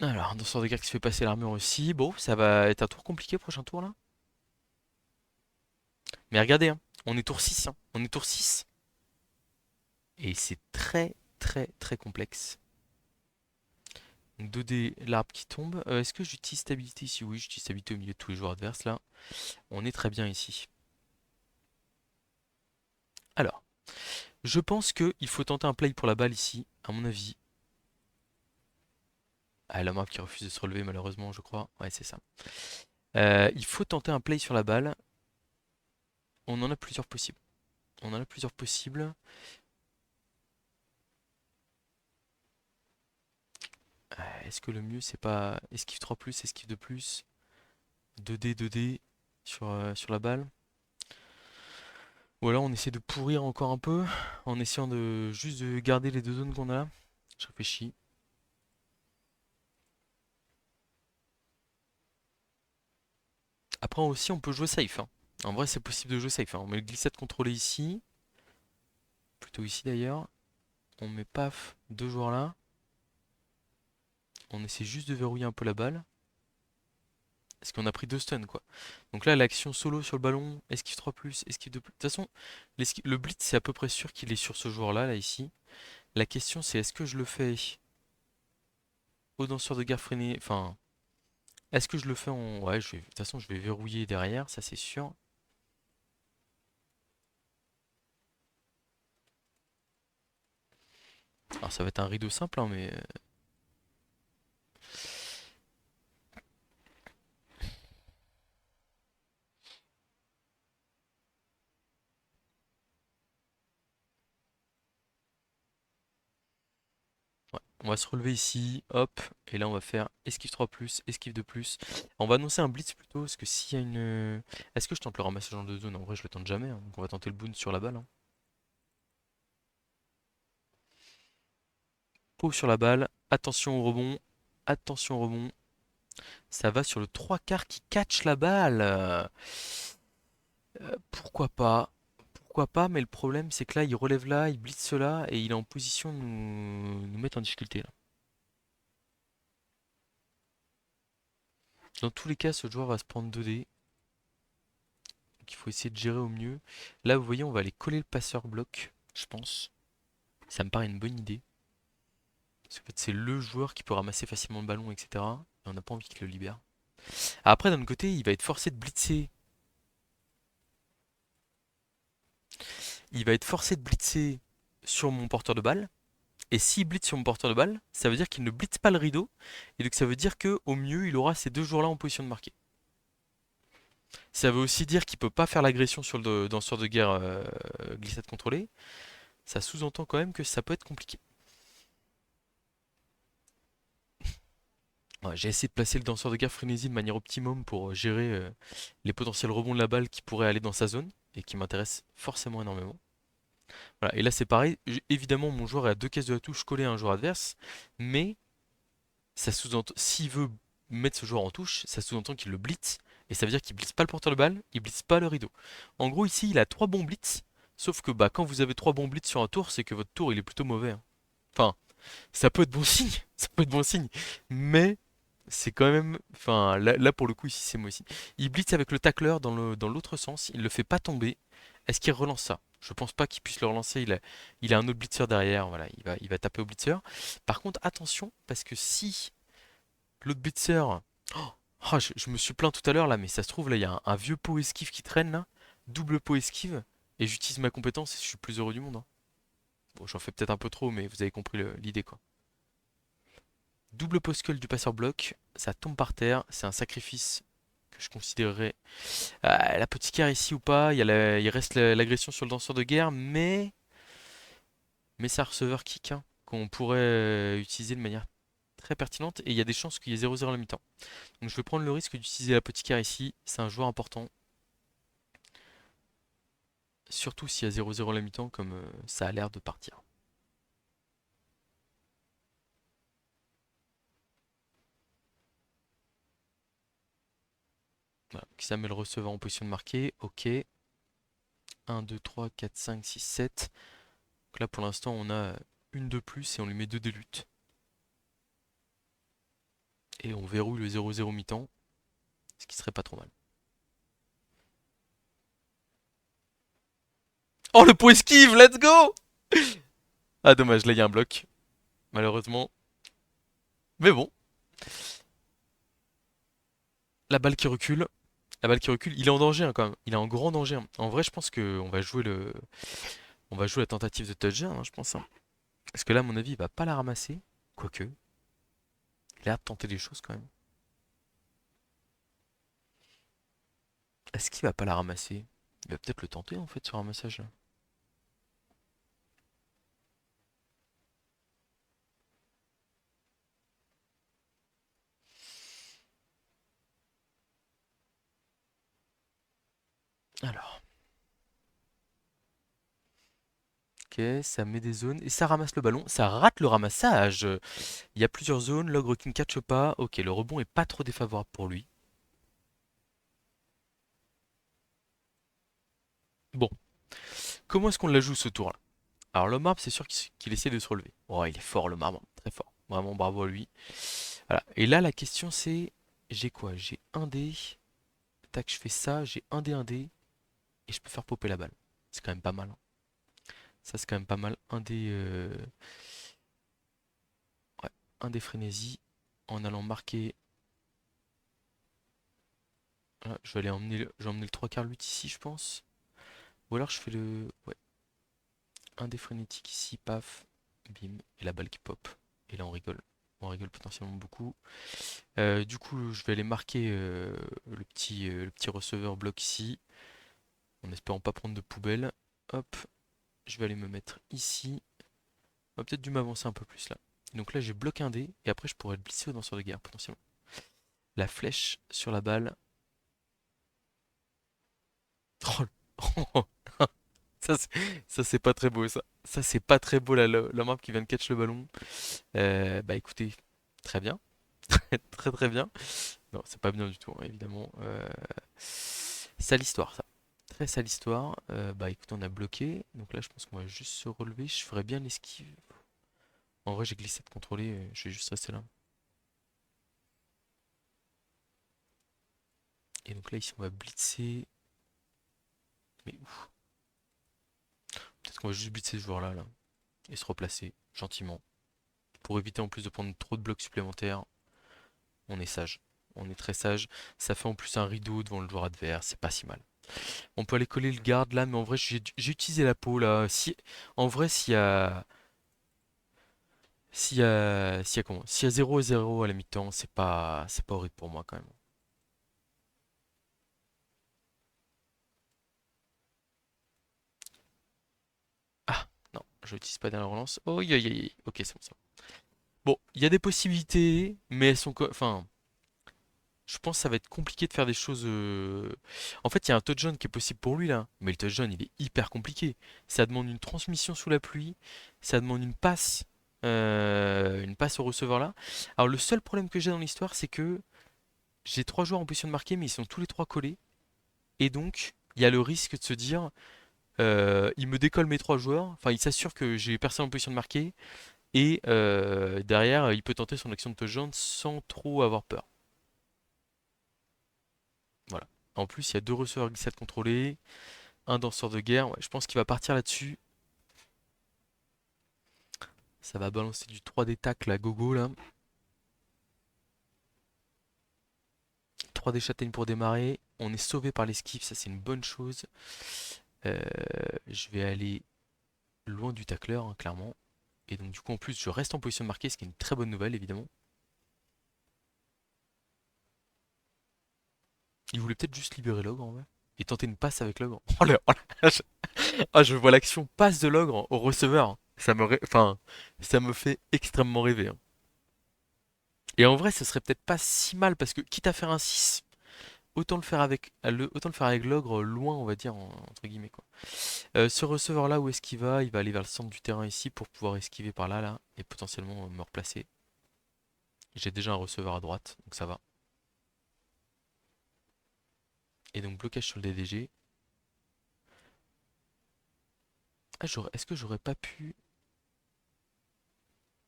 Alors, un danseur de guerre qui se fait passer l'armure aussi. Bon, ça va être un tour compliqué, prochain tour là. Mais regardez, hein, on est tour 6, hein. On est tour 6. Et c'est très, très, très complexe. Donc 2D, l'arbre qui tombe. Est-ce que j'utilise stabilité ici? Oui, j'utilise stabilité au milieu de tous les joueurs adverses là. On est très bien ici. Alors, je pense qu'il faut tenter un play pour la balle ici, à mon avis. Ah, la map qui refuse de se relever malheureusement, je crois. Ouais, c'est ça. Il faut tenter un play sur la balle. On en a plusieurs possibles. On en a plusieurs possibles. Est-ce que le mieux c'est pas esquive 3+, esquive 2+, 2D, 2D sur la balle? Ou alors on essaie de pourrir encore un peu en essayant de juste de garder les deux zones qu'on a. Je réfléchis. Après aussi on peut jouer safe, hein. En vrai c'est possible de jouer safe, hein. On met le glissade contrôlé ici, plutôt ici d'ailleurs. On met paf, deux joueurs là. On essaie juste de verrouiller un peu la balle. Parce qu'on a pris deux stuns quoi. Donc là l'action solo sur le ballon, esquive 3+, esquive 2+. De toute façon, le blitz c'est à peu près sûr qu'il est sur ce joueur là, là ici. La question c'est est-ce que je le fais au danseur de guerre freiné. Enfin, est-ce que je le fais en. Ouais, de toute façon je vais verrouiller derrière, ça c'est sûr. Alors ça va être un rideau simple, hein, mais. Ouais. On va se relever ici, hop, et là on va faire esquive 3+, esquive 2+. On va annoncer un blitz plutôt, parce que s'il y a une... Est-ce que je tente le ramassage en 2 zones? En vrai je le tente jamais, hein. Donc on va tenter le boon sur la balle, hein. Pau sur la balle, attention au rebond, attention au rebond. Ça va sur le 3 quarts qui catch la balle. Pourquoi pas? Pourquoi pas, mais le problème c'est que là il relève là, il blitz là, et il est en position de nous mettre en difficulté là. Dans tous les cas, ce joueur va se prendre 2 dés. Donc il faut essayer de gérer au mieux. Là, vous voyez, on va aller coller le passeur bloc, je pense. Ça me paraît une bonne idée. Parce qu'en fait, c'est le joueur qui peut ramasser facilement le ballon, etc. Et on n'a pas envie qu'il le libère. Après, d'un autre côté, il va être forcé de blitzer. Il va être forcé de blitzer sur mon porteur de balle. Et s'il blitz sur mon porteur de balle, ça veut dire qu'il ne blitz pas le rideau. Et donc ça veut dire que au mieux, il aura ces 2 joueurs-là en position de marquer. Ça veut aussi dire qu'il peut pas faire l'agression sur le danseur de guerre glissade contrôlée. Ça sous-entend quand même que ça peut être compliqué. Ouais, j'ai essayé de placer le danseur de guerre frénésie de manière optimum pour gérer les potentiels rebonds de la balle qui pourraient aller dans sa zone et qui m'intéressent forcément énormément. Voilà. Et là c'est pareil, évidemment mon joueur est à 2 caisses de la touche collé à un joueur adverse, mais ça sous-entend, s'il veut mettre ce joueur en touche, ça sous-entend qu'il le blitz, et ça veut dire qu'il blitz pas le porteur de balle, il blitz pas le rideau. En gros ici il a 3 bons blitz, sauf que bah quand vous avez 3 bons blitz sur un tour, c'est que votre tour il est plutôt mauvais, hein. Enfin, ça peut être bon signe, ça peut être bon signe, mais c'est quand même, enfin là, pour le coup ici c'est moi aussi. Il blitz avec le tacleur dans l'autre sens, il le fait pas tomber. Est-ce qu'il relance ça? Je pense pas qu'il puisse le relancer. Il a un autre blitzer derrière, voilà, il va taper au blitzer. Par contre, attention, parce que si l'autre blitzer, je me suis plaint tout à l'heure là, mais ça se trouve là il y a un vieux pot esquive qui traîne là, double pot esquive, et j'utilise ma compétence et je suis le plus heureux du monde, hein. Bon, j'en fais peut-être un peu trop, mais vous avez compris l'idée quoi. Double post-call du passeur bloc, ça tombe par terre, c'est un sacrifice que je considérerais. L'apothicaire ici ou pas, il reste l'agression sur le danseur de guerre, mais c'est un receveur kick, hein, qu'on pourrait utiliser de manière très pertinente, et il y a des chances qu'il y ait 0-0 à la mi-temps. Donc je vais prendre le risque d'utiliser l'apothicaire ici, c'est un joueur important, surtout s'il y a 0-0 à la mi-temps, comme ça a l'air de partir. Voilà, donc ça met le receveur en position de marquer, ok. 1, 2, 3, 4, 5, 6, 7. Donc là pour l'instant on a une de plus et on lui met 2 lutte. Et on verrouille le 0-0 mi-temps, ce qui serait pas trop mal. Oh le pot esquive, let's go! Ah dommage, là il y a un bloc, malheureusement. Mais bon, la balle qui recule. La balle qui recule, il est en danger hein, quand même. Il est en grand danger, hein. En vrai, je pense qu'on va jouer on va jouer la tentative de touchdown, hein, je pense, hein. Parce que là, à mon avis, il va pas la ramasser. Quoique, il a l'air de tenter des choses quand même. Est-ce qu'il va pas la ramasser? Il va peut-être le tenter en fait, ce ramassage là. Alors, ok, ça met des zones et ça ramasse le ballon. Ça rate le ramassage. Il y a plusieurs zones, l'ogre qui ne catche pas. Ok, le rebond est pas trop défavorable pour lui. Bon, comment est-ce qu'on la joue ce tour-là? Alors le marbre, c'est sûr qu'il essaie de se relever. Oh, il est fort le marbre, très fort. Vraiment bravo à lui. Voilà. Et là, la question c'est, j'ai quoi? J'ai un dé. Tac, je fais ça. J'ai un dé. Et je peux faire popper la balle. C'est quand même pas mal, hein. Ça, c'est quand même pas mal. Ouais, un dé frénésie. En allant marquer. Voilà, je vais aller je vais emmener le 3 quarts lutte ici, je pense. Ou alors je fais ouais, un dé frénétique ici, paf. Bim. Et la balle qui pop. Et là, on rigole. On rigole potentiellement beaucoup. Du coup, je vais aller marquer le petit receveur bloc ici, en espérant pas prendre de poubelle. Hop, je vais aller me mettre ici. On va peut-être dû m'avancer un peu plus là. Donc là, j'ai bloqué un dé, et après, je pourrais le glisser au danseur de guerre, potentiellement. La flèche sur la balle. Oh, ça, c'est pas très beau, ça. Ça, c'est pas très beau, la marque qui vient de catch le ballon. Bah écoutez, très bien. Très très bien. Non, c'est pas bien du tout, hein, évidemment. Sale histoire, ça. Très sale histoire. Bah écoutez, on a bloqué. Donc là, je pense qu'on va juste se relever. Je ferais bien l'esquive. En vrai, j'ai glissé de contrôler. Je vais juste rester là. Et donc là, ici, on va blitzer. Mais ouf. Peut-être qu'on va juste blitzer ce joueur-là, là. Et se replacer, gentiment. Pour éviter en plus de prendre trop de blocs supplémentaires. On est sage. On est très sage. Ça fait en plus un rideau devant le joueur adverse. C'est pas si mal. On peut aller coller le garde là, mais en vrai, j'ai utilisé la peau là. Si, en vrai, s'il y a 0 et 0 à la mi-temps, c'est pas horrible pour moi quand même. Ah, non, je n'utilise pas dernière relance. Oh, aïe, aïe, aïe. Ok, c'est bon, ça. Bon, il y a des possibilités, mais elles sont, enfin, je pense que ça va être compliqué de faire des choses. En fait, il y a un touchdown qui est possible pour lui là, mais le touchdown il est hyper compliqué. Ça demande une transmission sous la pluie, ça demande une passe au receveur là. Alors le seul problème que j'ai dans l'histoire, c'est que j'ai trois joueurs en position de marquer, mais ils sont tous les trois collés, et donc il y a le risque de se dire, il me décolle mes trois joueurs, enfin il s'assure que j'ai personne en position de marquer, et derrière il peut tenter son action de touchdown sans trop avoir peur. Voilà. En plus, il y a deux receveurs glissades contrôlés, un danseur de guerre. Ouais, je pense qu'il va partir là-dessus. Ça va balancer du 3D tacle à gogo là. 3D châtaigne pour démarrer. On est sauvé par l'esquive, ça c'est une bonne chose. Euh, je vais aller loin du tacleur, hein, clairement. Et donc du coup en plus je reste en position de marquer, ce qui est une très bonne nouvelle évidemment. Il voulait peut-être juste libérer l'ogre en vrai. Et tenter une passe avec l'ogre. Ah, je vois l'action passe de l'ogre au receveur. Enfin, ça me fait extrêmement rêver, hein. Et en vrai, ce serait peut-être pas si mal parce que quitte à faire un 6, autant le faire avec l'ogre loin, on va dire, entre guillemets, quoi. Ce receveur-là, où est-ce qu'il va? Il va aller vers le centre du terrain ici pour pouvoir esquiver par là, là, et potentiellement me replacer. J'ai déjà un receveur à droite, donc ça va. Et donc blocage sur le DDG. Ah, est-ce que j'aurais pas pu...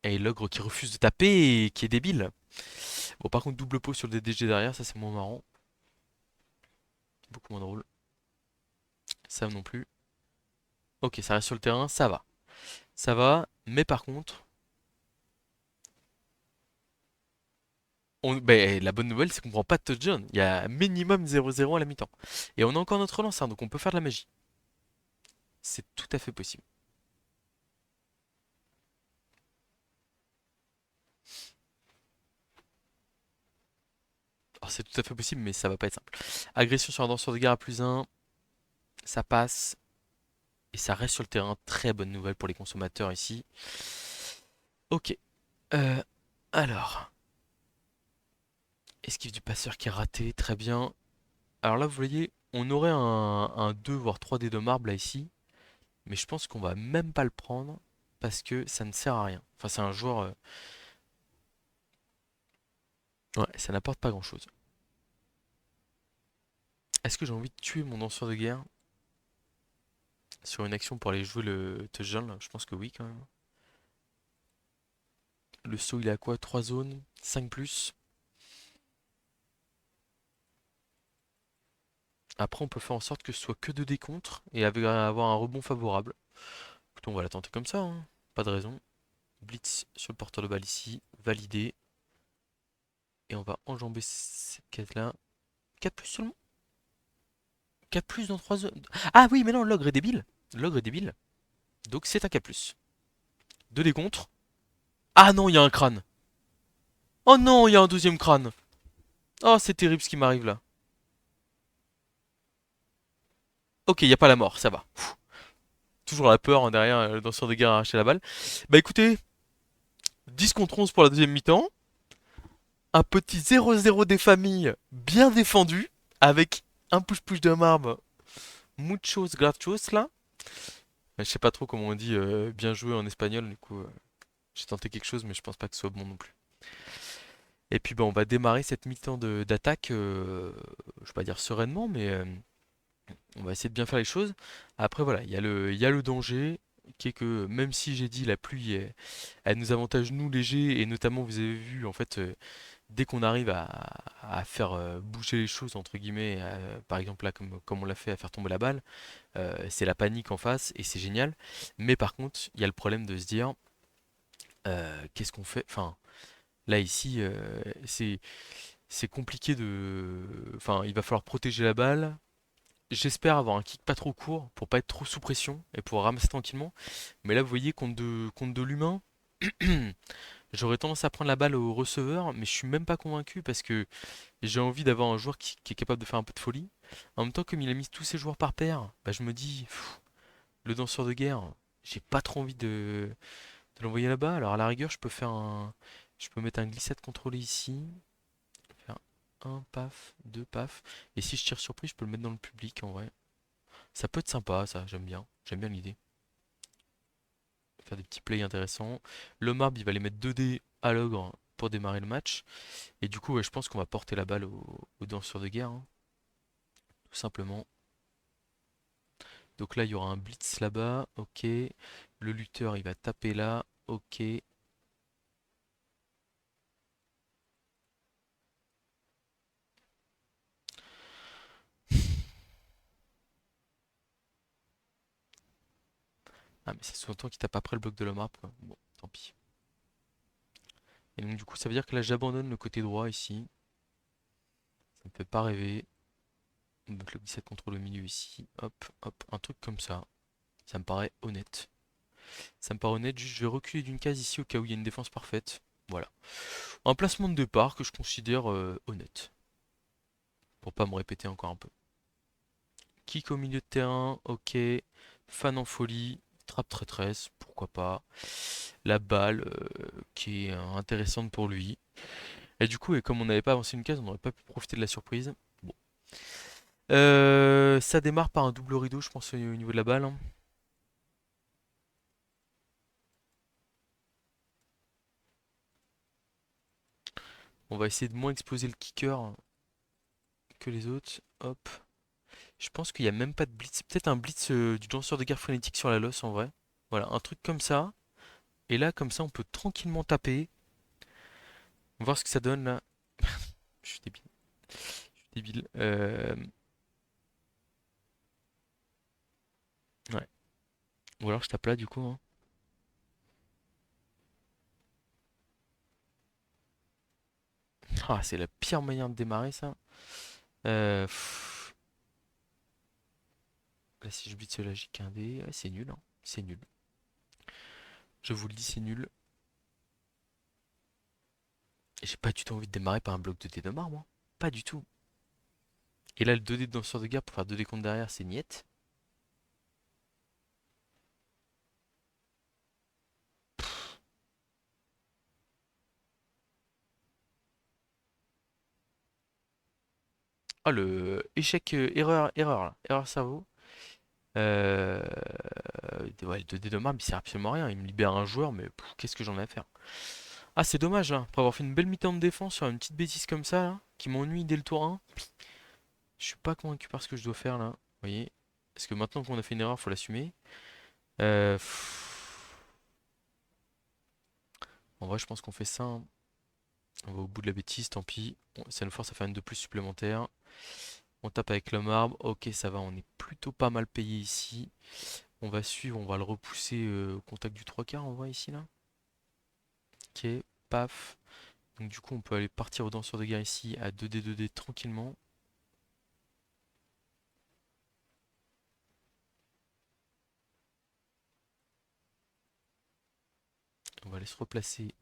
Et l'ogre qui refuse de taper et qui est débile. Bon, par contre, double pot sur le DDG derrière, ça c'est moins marrant. Beaucoup moins drôle. Ça non plus. Ok, ça reste sur le terrain, ça va. Ça va, mais par contre, la bonne nouvelle, c'est qu'on prend pas de touchdown. Il y a minimum 0-0 à la mi-temps. Et on a encore notre relance, hein, donc on peut faire de la magie. C'est tout à fait possible. Alors c'est tout à fait possible, mais ça va pas être simple. Agression sur un danseur de guerre à +1, ça passe. Et ça reste sur le terrain. Très bonne nouvelle pour les consommateurs ici. Ok. Euh, alors, esquive du passeur qui est raté, très bien. Alors là, vous voyez, on aurait un 2 voire 3 dés de marbre là ici. Mais je pense qu'on va même pas le prendre parce que ça ne sert à rien. Enfin, c'est un joueur. Ouais, ça n'apporte pas grand-chose. Est-ce que j'ai envie de tuer mon danseur de guerre sur une action pour aller jouer le touchdown là? Je pense que oui quand même. Le saut il est à quoi? 3 zones, 5 plus. Après on peut faire en sorte que ce soit que 2 décomptes et avoir un rebond favorable. Écoute, on va la tenter comme ça, hein. Pas de raison. Blitz sur le porteur de balle ici, validé. Et on va enjamber cette case-là. 4 plus seulement? 4 plus dans 3 zones. Ah oui, mais non, l'ogre est débile. L'ogre est débile. Donc c'est un 4 plus. 2 décomptes. Ah non, il y a un crâne. Oh non, il y a un deuxième crâne. Oh, c'est terrible ce qui m'arrive là. Ok, il n'y a pas la mort, ça va. Toujours la peur, hein, derrière le danseur de guerre a arraché la balle. Bah écoutez, 10 contre 11 pour la deuxième mi-temps. Un petit 0-0 des familles bien défendu. Avec un push-push de marbre. Muchos grachos là. Je sais pas trop comment on dit bien joué en espagnol. Du coup, j'ai tenté quelque chose, mais je pense pas que ce soit bon non plus. Et puis bah, on va démarrer cette mi-temps d'attaque, je vais pas dire sereinement, mais on va essayer de bien faire les choses. Après voilà, il y a le danger qui est que même si j'ai dit la pluie, elle nous avantage nous légers, et notamment vous avez vu en fait dès qu'on arrive à faire bouger les choses entre guillemets, par exemple là comme on l'a fait à faire tomber la balle, c'est la panique en face et c'est génial. Mais par contre, il y a le problème de se dire qu'est-ce qu'on fait? Enfin, là ici, c'est compliqué de. Enfin, il va falloir protéger la balle. J'espère avoir un kick pas trop court pour pas être trop sous pression et pouvoir ramasser tranquillement. Mais là, vous voyez, contre de l'humain, j'aurais tendance à prendre la balle au receveur, mais je suis même pas convaincu parce que j'ai envie d'avoir un joueur qui est capable de faire un peu de folie. En même temps, comme il a mis tous ses joueurs par paire, bah, je me dis, le danseur de guerre, j'ai pas trop envie de l'envoyer là-bas. Alors à la rigueur, je peux mettre un glissade contrôlé ici. Faire un paf, deux paf. Et si je tire surprise, je peux le mettre dans le public en vrai. Ça peut être sympa, ça, j'aime bien. J'aime bien l'idée. Faire des petits plays intéressants. Le marbre, il va les mettre 2D à l'ogre pour démarrer le match. Et du coup, ouais, je pense qu'on va porter la balle au danseur de guerre, hein, tout simplement. Donc là, il y aura un blitz là-bas. Ok. Le lutteur, il va taper là. Ok. Ah, mais ça sous-entend qu'il tape après le bloc de la marbre, quoi. Bon, tant pis. Et donc, du coup, ça veut dire que là, j'abandonne le côté droit ici. Ça me fait pas rêver. On va mettre le glissade contre le milieu ici. Hop, hop, un truc comme ça. Ça me paraît honnête. Ça me paraît honnête. Juste, je vais reculer d'une case ici au cas où il y a une défense parfaite. Voilà. Un placement de départ que je considère honnête. Pour pas me répéter encore un peu. Kick au milieu de terrain. Ok. Fan en folie. Trappe traîtresse. Pourquoi pas. La balle qui est intéressante pour lui. Et du coup, et comme on n'avait pas avancé une case, on n'aurait pas pu profiter de la surprise. Bon. Ça démarre par un double rideau, je pense, au niveau de la balle, hein. On va essayer de moins exploser le kicker que les autres. Hop. Je pense qu'il n'y a même pas de blitz. Peut-être un blitz du danseur de guerre frénétique sur la losse en vrai. Voilà, un truc comme ça. Et là, comme ça, on peut tranquillement taper. On va voir ce que ça donne là. Je suis débile. Je suis débile. Ouais. Ou alors je tape là du coup, hein. Ah, c'est la pire manière de démarrer ça. Pff. Là, si je blitz là, j'ai qu'un dé. Ouais, c'est nul, hein. C'est nul. Je vous le dis, c'est nul. Et j'ai pas du tout envie de démarrer par un bloc de dés de marbre, moi. Pas du tout. Et là, le 2D de danseur de guerre pour faire 2 décomptes derrière, c'est niette. Ah, le échec, erreur, erreur, là. Erreur cerveau. Euh... Ouais, le 2D de marbre, il sert absolument à rien. Il me libère un joueur, mais qu'est-ce que j'en ai à faire? Ah, c'est dommage, là. Après avoir fait une belle mi-temps de défense sur une petite bêtise comme ça, là, qui m'ennuie dès le tour 1. Je suis pas convaincu par ce que je dois faire, là. Vous voyez? Parce que maintenant qu'on a fait une erreur, faut l'assumer. En vrai, je pense qu'on fait ça, hein. On va au bout de la bêtise, tant pis. Ça nous force à faire une de plus supplémentaire. On tape avec le marbre. Ok, ça va, on est plutôt pas mal payé ici. On va suivre, on va le repousser au contact du trois quarts, on voit ici, là. Ok, paf. Donc du coup, on peut aller partir au danseur de guerre ici à 2D tranquillement. On va aller se replacer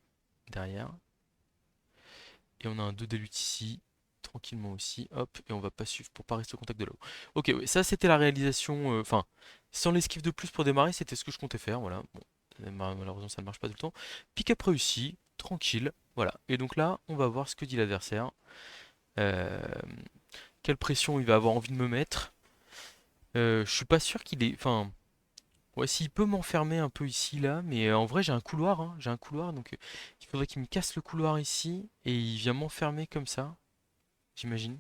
derrière. Et on a un 2D lutte ici, tranquillement aussi. Hop, et on va pas suivre pour pas rester au contact de l'eau. Ok, ouais, ça c'était la réalisation. Enfin, sans l'esquive de plus pour démarrer, c'était ce que je comptais faire. Voilà. Bon. Malheureusement, ça ne marche pas tout le temps. Pick-up réussi, tranquille. Voilà. Et donc là, on va voir ce que dit l'adversaire. Euh, Quelle pression il va avoir envie de me mettre. Je suis pas sûr qu'il est. Enfin, ouais, s'il peut m'enfermer un peu ici, là, mais en vrai, j'ai un couloir, hein, j'ai un couloir, donc il faudrait qu'il me casse le couloir ici et il vient m'enfermer comme ça, j'imagine.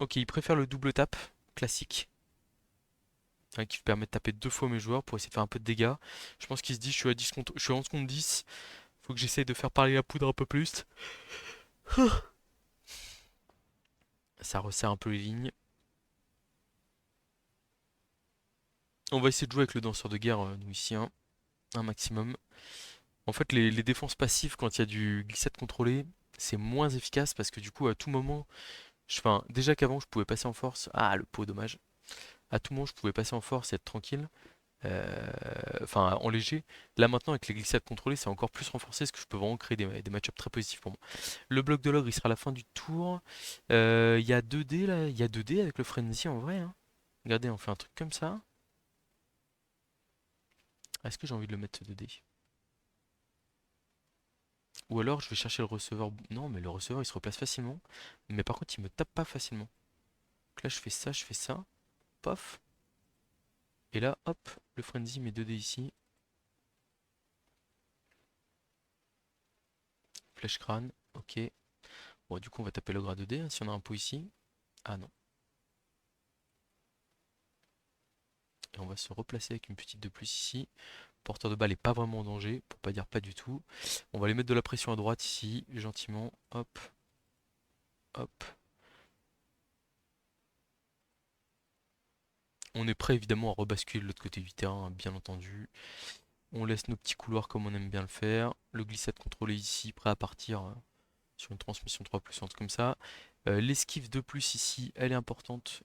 Ok, il préfère le double tap classique, hein, qui permet de taper deux fois mes joueurs pour essayer de faire un peu de dégâts. Je pense qu'il se dit, je suis à 10 contre, je suis à 11 contre 10, faut que j'essaye de faire parler la poudre un peu plus. Ça resserre un peu les lignes. On va essayer de jouer avec le danseur de guerre, nous ici, hein, un maximum. En fait, les défenses passives, quand il y a du glissade contrôlé, c'est moins efficace parce que du coup, à tout moment, enfin, déjà qu'avant, je pouvais passer en force. Ah, le pot, dommage. À tout moment, je pouvais passer en force et être tranquille. Enfin, en léger. Là, maintenant, avec les glissades contrôlées, c'est encore plus renforcé parce que je peux vraiment créer des match-ups très positifs pour moi. Le bloc de l'ogre, il sera à la fin du tour. Il y a 2D là. Il y a 2D avec le frenzy en vrai, hein. Regardez, on fait un truc comme ça. Est-ce que j'ai envie de le mettre ce 2D? Ou alors je vais chercher le receveur. Non, mais le receveur il se replace facilement. Mais par contre, il me tape pas facilement. Donc là, je fais ça. Pof. Et là, hop, le frenzy met 2D ici. Flèche crâne. Ok. Bon, du coup, on va taper le grade 2D hein, si on a un pot ici. Ah non. Et on va se replacer avec une petite de plus ici. Porteur de balle est pas vraiment en danger, pour pas dire pas du tout. On va aller mettre de la pression à droite ici, gentiment. Hop, hop. On est prêt évidemment à rebasculer de l'autre côté du terrain, bien entendu. On laisse nos petits couloirs comme on aime bien le faire. Le glissade contrôlé ici, prêt à partir sur une transmission 3 plus, un truc comme ça. L'esquive de plus ici, elle est importante.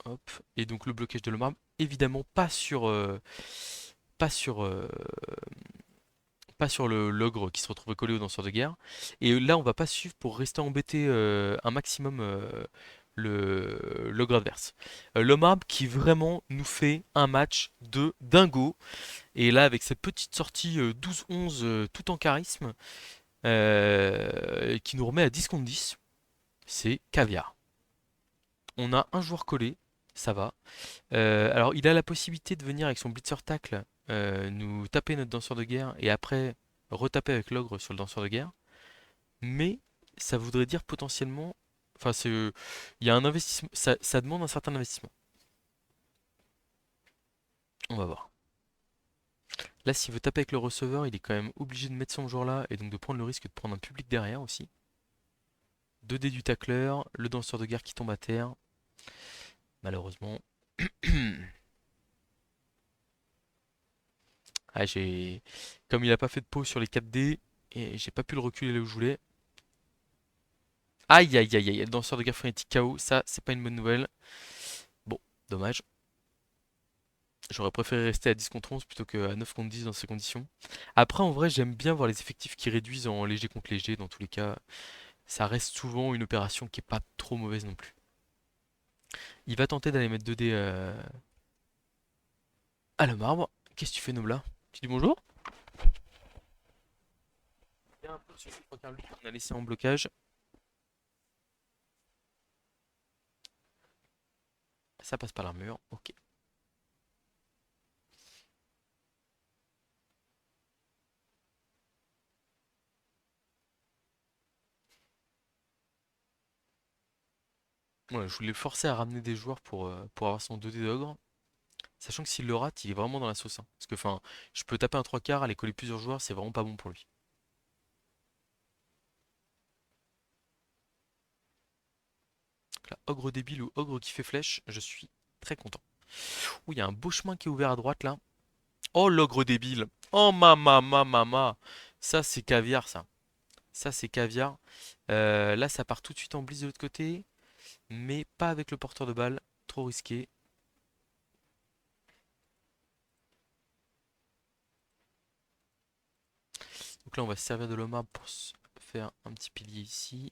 Hop. Et donc le blocage de le marbre, évidemment pas sur, pas sur le l'ogre qui se retrouve collé au danseur de guerre. Et là, on va pas suivre pour rester embêter un maximum l'ogre adverse. L'homme arbre qui vraiment nous fait un match de dingo. Et là, avec cette petite sortie 12-11 tout en charisme, qui nous remet à 10 contre 10, c'est caviar. On a un joueur collé, ça va. Alors, il a la possibilité de venir avec son blitzer tackle nous taper notre danseur de guerre et après retaper avec l'ogre sur le danseur de guerre. Mais ça voudrait dire potentiellement. Enfin, il y a un investissement. Ça demande un certain investissement. On va voir. Là, s'il veut taper avec le receveur, il est quand même obligé de mettre son joueur là et donc de prendre le risque de prendre un public derrière aussi. 2 dés du tacleur, le danseur de guerre qui tombe à terre. Malheureusement. Ah, comme il a pas fait de pause sur les 4 dés, et j'ai pas pu le reculer là où je voulais. Aïe aïe aïe aïe, le danseur de guerre frénétique KO, ça c'est pas une bonne nouvelle. Bon, dommage. J'aurais préféré rester à 10 contre 11 plutôt qu'à 9 contre 10 dans ces conditions. Après, en vrai, j'aime bien voir les effectifs qui réduisent en léger contre léger. Dans tous les cas, ça reste souvent une opération qui est pas trop mauvaise non plus. Il va tenter d'aller mettre 2 dés à la marbre. Qu'est-ce que tu fais, Nobla? Tu dis bonjour? Il y a un peu sur le trois quarts lui qu'on a laissé en blocage. Ça passe par l'armure. Ok. Ouais, je voulais le forcer à ramener des joueurs pour avoir son 2 dés d'ogre. Sachant que s'il le rate, il est vraiment dans la sauce, hein. Parce que, enfin, je peux taper un trois quarts, aller coller plusieurs joueurs, c'est vraiment pas bon pour lui. Donc là, ogre débile ou ogre qui fait flèche, je suis très content. Ouh, il y a un beau chemin qui est ouvert à droite là. Oh, l'ogre débile. Oh, mama. Ça, c'est caviar, ça. Ça, c'est caviar. Là, ça part tout de suite en blitz de l'autre côté. Mais pas avec le porteur de balle. Trop risqué. Donc là, on va se servir de l'OMA pour se faire un petit pilier ici.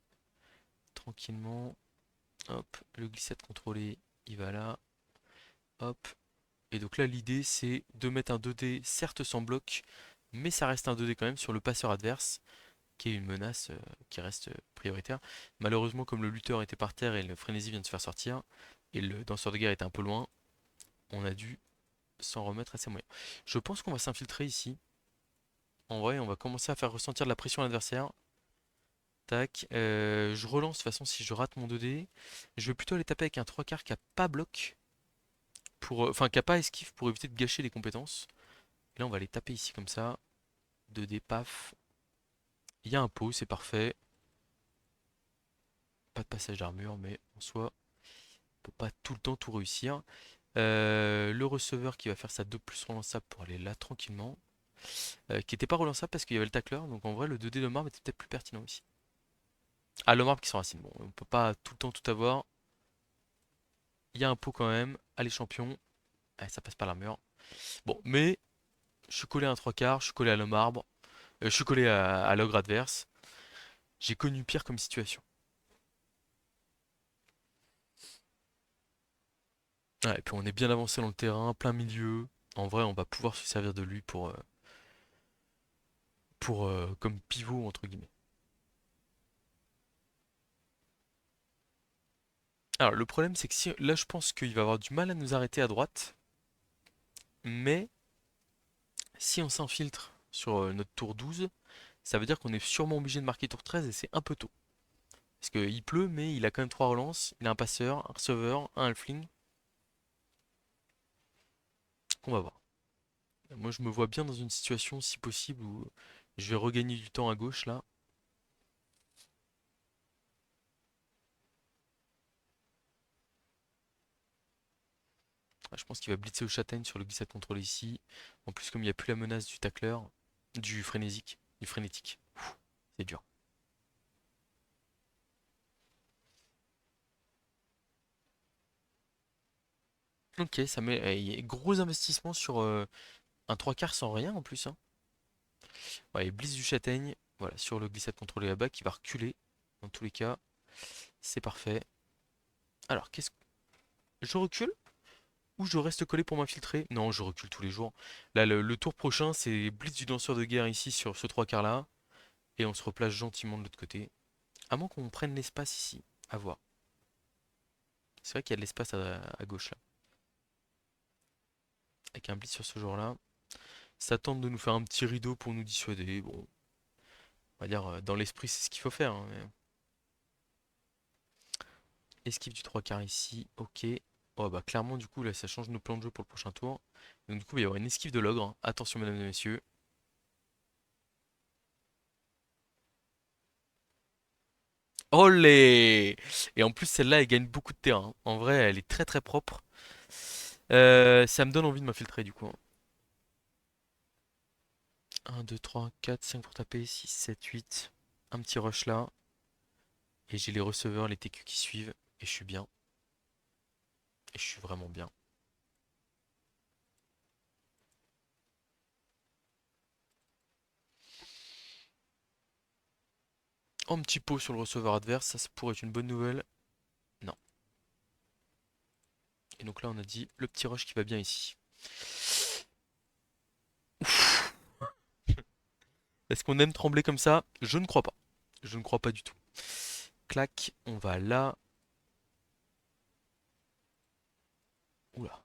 Tranquillement. Hop, le glissade contrôlé, il va là. Hop. Et donc là, l'idée, c'est de mettre un 2D, certes sans bloc, mais ça reste un 2D quand même sur le passeur adverse, qui est une menace qui reste prioritaire. Malheureusement, comme le lutteur était par terre et le frénésie vient de se faire sortir, et le danseur de guerre était un peu loin, on a dû s'en remettre à ses moyens. Je pense qu'on va s'infiltrer ici. En vrai, on va commencer à faire ressentir de la pression à l'adversaire. Tac. Je relance de toute façon si je rate mon 2D. Je vais plutôt aller taper avec un 3 quarts qui a pas bloc. Pour, enfin, qui a pas esquive pour éviter de gâcher les compétences. Et là, on va aller taper ici comme ça. 2D, paf. Il y a un pot, c'est parfait. Pas de passage d'armure, mais en soi, on peut pas tout le temps tout réussir. Le receveur qui va faire sa 2 plus relançable pour aller là tranquillement. Qui était pas relançable parce qu'il y avait le tacleur. Donc en vrai, le 2D de marbre était peut-être plus pertinent ici. Ah, le marbre qui s'enracine. Bon, on peut pas tout le temps tout avoir. Il y a un pot quand même. Allez, champion. Ah, ça passe par l'armure. Bon, mais je suis collé à un 3 quarts, je suis collé à le marbre, je suis collé à l'ogre adverse. J'ai connu pire comme situation. Ouais, et puis on est bien avancé dans le terrain, plein milieu. En vrai, on va pouvoir se servir de lui pour comme pivot entre guillemets. Alors le problème c'est que si là je pense qu'il va avoir du mal à nous arrêter à droite, mais si on s'infiltre sur notre tour 12, ça veut dire qu'on est sûrement obligé de marquer tour 13 et c'est un peu tôt. Parce qu'il pleut, mais il a quand même 3 relances, il a un passeur, un receveur, un halfling, qu'on va voir. Moi, je me vois bien dans une situation, si possible, où je vais regagner du temps à gauche, là. Ah, je pense qu'il va blitzer au châtaigne sur le glissade contrôlé ici. En plus, comme il n'y a plus la menace du tacleur, du frénésique, du frénétique. C'est dur. Ok, ça met il y a gros investissement sur un 3 quarts sans rien en plus, hein. Ouais, et blitz du châtaigne, voilà, sur le glissade contrôlé là-bas, qui va reculer. Dans tous les cas, c'est parfait. Alors, qu'est-ce que... Je recule ou je reste collé pour m'infiltrer? Non, je recule tous les jours. Là, le tour prochain, c'est blitz du danseur de guerre ici sur ce 3 quarts là. Et on se replace gentiment de l'autre côté. À moins qu'on prenne l'espace ici. À voir. C'est vrai qu'il y a de l'espace à gauche là. Avec un blitz sur ce joueur-là. Ça tente de nous faire un petit rideau pour nous dissuader. Bon, on va dire dans l'esprit c'est ce qu'il faut faire, hein, esquive du 3 quarts ici. Ok. Oh bah clairement du coup là ça change nos plans de jeu pour le prochain tour. Donc du coup il va y avoir une esquive de l'ogre, hein. Attention mesdames et messieurs. Olé! Et en plus celle-là elle gagne beaucoup de terrain, hein. En vrai elle est très très propre. Ça me donne envie de m'infiltrer du coup, hein. 1, 2, 3, 4, 5 pour taper, 6, 7, 8. Un petit rush là. Et j'ai les receveurs, les TQ qui suivent. Et je suis bien. Et je suis vraiment bien. Un petit pot sur le receveur adverse, ça pourrait être une bonne nouvelle. Non. Et donc là on a dit le petit rush qui va bien ici. Est-ce qu'on aime trembler comme ça? Je ne crois pas. Je ne crois pas du tout. Clac, on va là. Oula.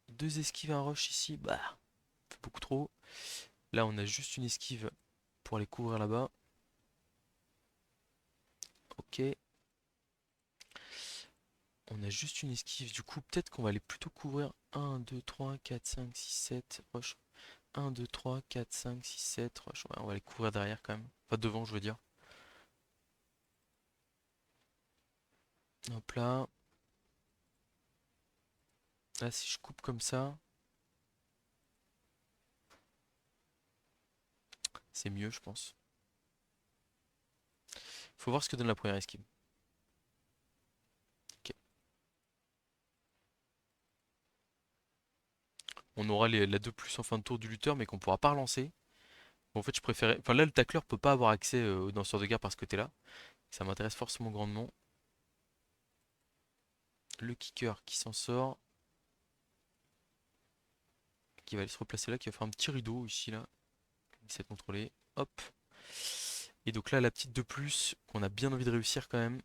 Deux esquives, un rush ici. Bah, fait beaucoup trop. Là on a juste une esquive pour aller couvrir là-bas. Ok. On a juste une esquive. Du coup, peut-être qu'on va aller plutôt couvrir 1, 2, 3, 4, 5, 6, 7. Rush. 1, 2, 3, 4, 5, 6, 7. Rush. Ouais, on va les couvrir derrière quand même. Enfin, devant, je veux dire. Hop là. Là, si je coupe comme ça, c'est mieux, je pense. Faut voir ce que donne la première esquive. Ok. On aura la 2 plus en fin de tour du lutteur, mais qu'on pourra pas relancer. Bon, en fait, je préférais. Enfin, là, le tacleur peut pas avoir accès au danseur de guerre par ce côté-là. Ça m'intéresse forcément grandement. Le kicker qui s'en sort. qui va aller se replacer là, qui va faire un petit rideau ici, là. Essayer de contrôler. Hop. Et donc là, la petite de plus, qu'on a bien envie de réussir quand même.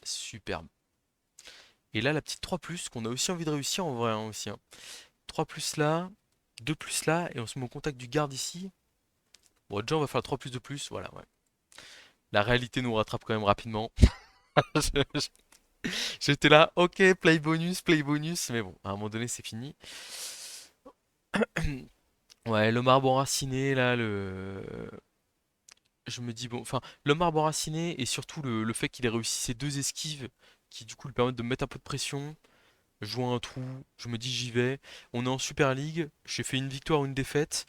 Superbe. Et là, la petite 3 plus, qu'on a aussi envie de réussir en vrai, hein, aussi, hein. 3 plus là, 2 plus là, et on se met au contact du garde ici. Bon, déjà, on va faire 3 plus de plus, voilà, ouais. La réalité nous rattrape quand même rapidement. J'étais là, ok, play bonus, mais bon, à un moment donné, c'est fini. Ouais, le marbre enraciné, là, je me dis, bon, enfin, le marbre enraciné et surtout le fait qu'il ait réussi ces deux esquives qui, du coup, lui permettent de mettre un peu de pression. Je vois un trou, je me dis, j'y vais. On est en Super League, j'ai fait une victoire ou une défaite.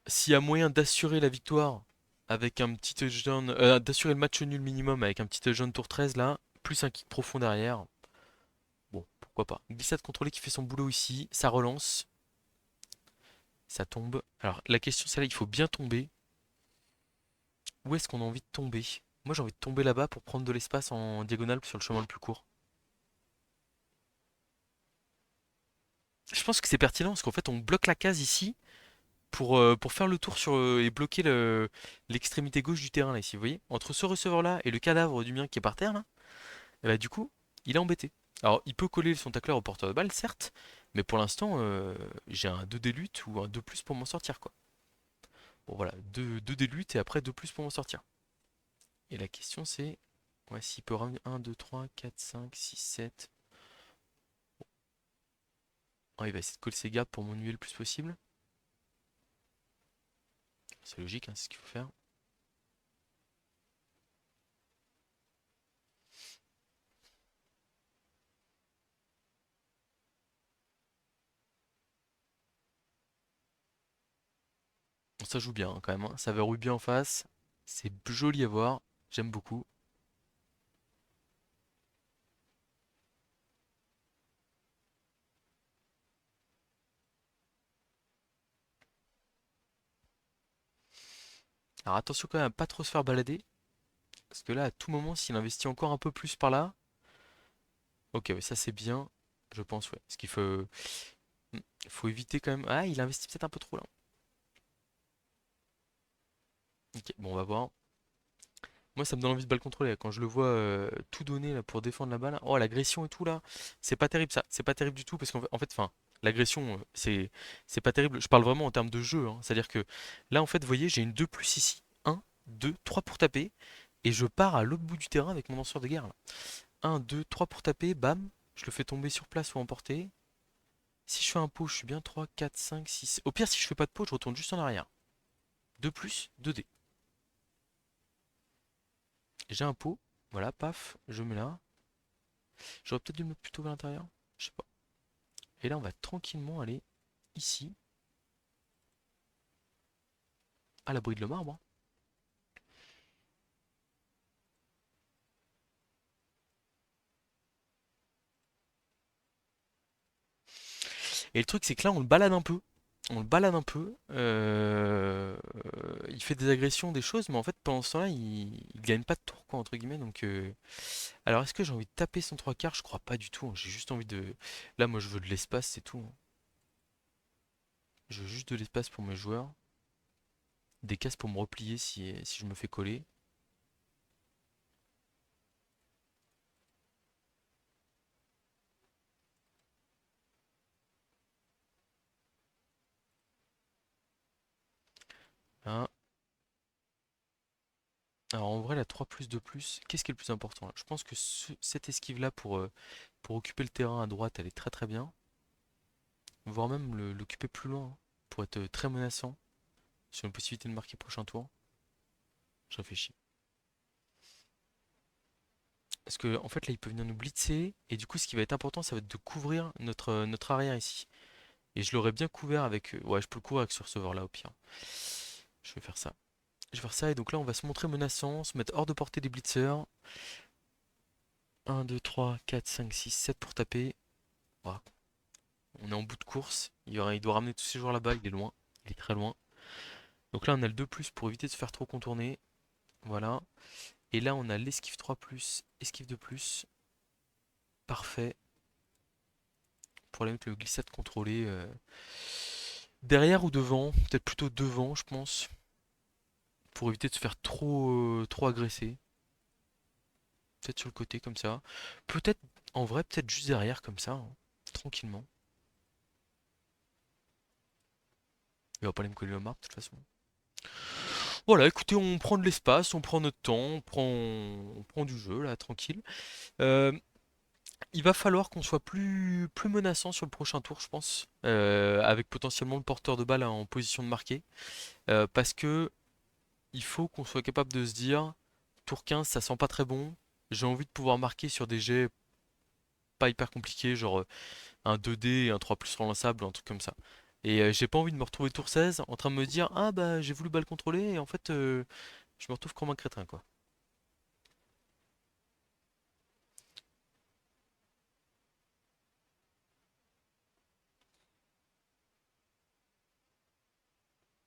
S'il y a moyen d'assurer la victoire avec un petit touchdown, d'assurer le match nul minimum avec un petit touchdown tour 13 là, plus un kick profond derrière, bon, pourquoi pas. Glissade contrôlée qui fait son boulot ici, ça relance, ça tombe. Alors la question c'est là, il faut bien tomber. Où est-ce qu'on a envie de tomber? Moi j'ai envie de tomber là-bas pour prendre de l'espace en diagonale sur le chemin le plus court. Je pense que c'est pertinent parce qu'en fait on bloque la case ici pour faire le tour et bloquer l'extrémité gauche du terrain là ici, vous voyez? Entre ce receveur là et le cadavre du mien qui est par terre là, et bah du coup, il est embêté. Alors il peut coller son tacleur au porteur de balle, certes, mais pour l'instant j'ai un 2 d lutte ou un 2 plus pour m'en sortir quoi. Bon voilà, 2 d lutte et après 2 plus pour m'en sortir. Et la question c'est, ouais, s'il peut ramener 1, 2, 3, 4, 5, 6, 7. Oh, il va essayer de coller ses gardes pour m'ennuyer le plus possible. C'est logique, hein, c'est ce qu'il faut faire. Bon, ça joue bien hein, quand même, hein. Ça verrouille bien en face. C'est joli à voir. J'aime beaucoup. Alors attention quand même à pas trop se faire balader. Parce que là, à tout moment, s'il investit encore un peu plus par là. Ok, ouais, ça c'est bien. Je pense, ouais. Parce faut éviter quand même. Ah, il investit peut-être un peu trop là. Ok, bon, on va voir. Moi, ça me donne envie de balle contrôler, là. Quand je le vois tout donner là, pour défendre la balle. Oh, l'agression et tout là. C'est pas terrible ça. C'est pas terrible du tout. Parce qu'en fait, enfin, l'agression, c'est pas terrible. Je parle vraiment en termes de jeu, hein. C'est-à-dire que là, en fait, vous voyez, j'ai une 2 plus ici. Un, 2, 3 pour taper. Et je pars à l'autre bout du terrain avec mon lanceur de guerre là. Un, 2, 3 pour taper. Bam. Je le fais tomber sur place ou emporter. Si je fais un pot, je suis bien 3, 4, 5, 6. Au pire, si je fais pas de pot, je retourne juste en arrière. 2 plus, 2 dés. J'ai un pot. Voilà, paf, je mets là. J'aurais peut-être dû me mettre plutôt vers l'intérieur. Je sais pas. Et là, on va tranquillement aller ici, à l'abri de le marbre, hein. Et le truc, c'est que là, on le balade un peu. On le balade un peu. Il fait des agressions, des choses, mais en fait, pendant ce temps-là, il gagne pas de tour, quoi, entre guillemets. Donc, alors, est-ce que j'ai envie de taper son 3 quarts? Je crois pas du tout, hein. J'ai juste envie de. Là, moi, je veux de l'espace, c'est tout, hein. Je veux juste de l'espace pour mes joueurs. Des cases pour me replier si je me fais coller. Hein. Alors en vrai, la 3 plus 2 plus, qu'est-ce qui est le plus important là? Je pense que cette esquive-là pour occuper le terrain à droite, elle est très très bien. Voire même l'occuper plus loin, hein, pour être très menaçant sur une possibilité de marquer prochain tour. Je réfléchis. Parce que en fait là, il peut venir nous blitzer. Et du coup, ce qui va être important, ça va être de couvrir notre arrière ici. Et je l'aurais bien couvert avec. Ouais, je peux le couvrir avec ce receveur là au pire. Je vais faire ça. Je vais faire ça et donc là on va se montrer menaçant, se mettre hors de portée des blitzers. 1, 2, 3, 4, 5, 6, 7 pour taper. Voilà. On est en bout de course. Il doit ramener tous ses joueurs là-bas, il est loin. Il est très loin. Donc là on a le 2 plus pour éviter de se faire trop contourner. Voilà. Et là on a l'esquive 3 plus, esquive 2 plus. Parfait. Problème avec le glissade contrôlé. Derrière ou devant? Peut-être plutôt devant, je pense. Pour éviter de se faire trop agresser. Peut-être sur le côté comme ça. Peut-être, en vrai, peut-être juste derrière comme ça, hein, tranquillement. Il va pas aller me coller le marbre de toute façon. Voilà, écoutez, on prend de l'espace, on prend notre temps, on prend du jeu là, tranquille. Euh, il va falloir qu'on soit plus menaçant sur le prochain tour, je pense, avec potentiellement le porteur de balle en position de marquer, parce que il faut qu'on soit capable de se dire, tour 15, ça sent pas très bon. J'ai envie de pouvoir marquer sur des jets pas hyper compliqués, genre un 2D et un 3 plus relançable, un truc comme ça. Et j'ai pas envie de me retrouver tour 16 en train de me dire ah bah j'ai voulu balle contrôler et en fait je me retrouve comme un crétin quoi.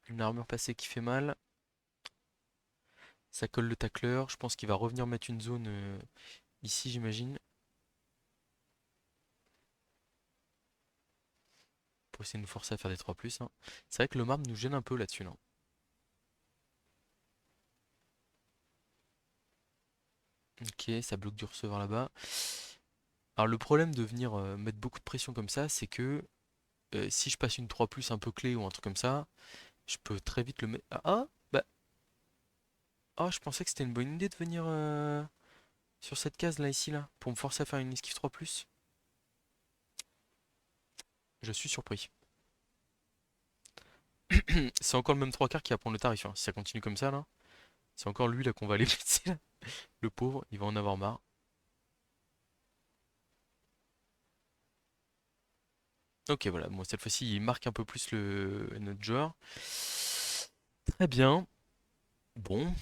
Une armure passée qui fait mal, ça colle le tacleur, je pense qu'il va revenir mettre une zone ici j'imagine, pour essayer de nous forcer à faire des 3 plus, hein. C'est vrai que le marbre nous gêne un peu là-dessus là. Ok, ça bloque du receveur là-bas. Alors le problème de venir mettre beaucoup de pression comme ça, c'est que si je passe une 3 plus un peu clé ou un truc comme ça, je peux très vite le mettre. Ah, bah, ah, je pensais que c'était une bonne idée de venir sur cette case là, ici là, pour me forcer à faire une esquive 3 plus. Je suis surpris. C'est encore le même trois quarts qui va prendre le tarif, hein. Si ça continue comme ça là, c'est encore lui là qu'on va aller blesser là. Le pauvre, il va en avoir marre. Ok, voilà, bon, cette fois-ci il marque un peu plus notre joueur. Très bien. Bon,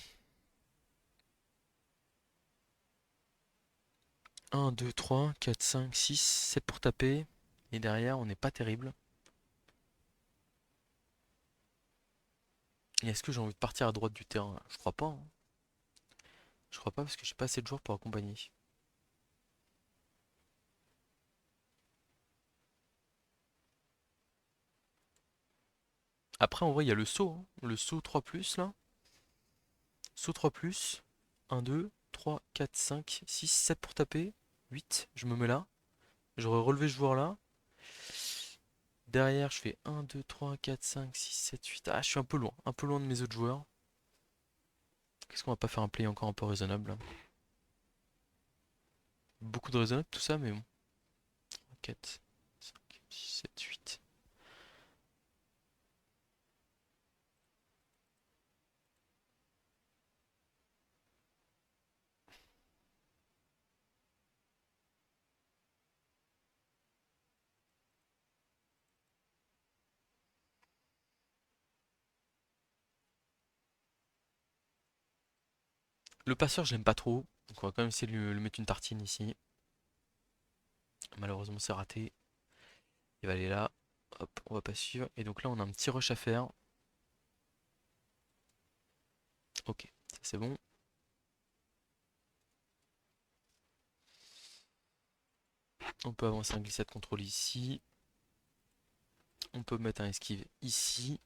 un 2 3 4 5 6 7 pour taper. Et derrière, on n'est pas terrible. Et est-ce que j'ai envie de partir à droite du terrain là? Je crois pas, hein. Je crois pas parce que j'ai pas assez de joueurs pour accompagner. Après, en vrai, il y a le saut, hein. Le saut 3 plus là. Saut 3 plus. Un 2 3 4 5 6 7 pour taper. 8 je me mets là. J'aurais relevé ce joueur là. Derrière, je fais un 2 3 4 5 6 7 8. Ah, je suis un peu loin de mes autres joueurs. Qu'est-ce qu'on va pas faire un play encore un peu raisonnable là? Beaucoup de raisonnable tout ça, mais bon. 4 5 6 7 8. Le passeur, je l'aime pas trop. Donc on va quand même essayer de lui mettre une tartine ici. Malheureusement, c'est raté. Il va aller là. Hop, on va pas suivre. Et donc là, on a un petit rush à faire. Ok, ça c'est bon. On peut avancer un glissade contrôlé ici. On peut mettre un esquive ici.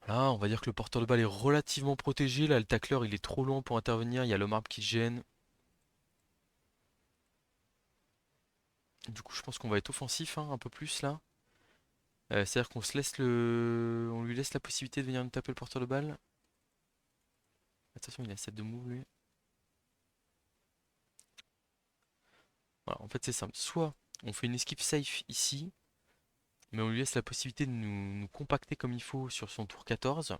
Là, on va dire que le porteur de balle est relativement protégé. Là, le tacleur, il est trop loin pour intervenir. Il y a le marbre qui gêne. Du coup, je pense qu'on va être offensif, hein, un peu plus là. C'est-à-dire qu'on se laisse on lui laisse la possibilité de venir nous taper le porteur de balle. Attention, il a 7 de move lui. Voilà, en fait, c'est simple. Soit on fait une esquive safe ici, mais on lui laisse la possibilité de nous compacter comme il faut sur son tour 14.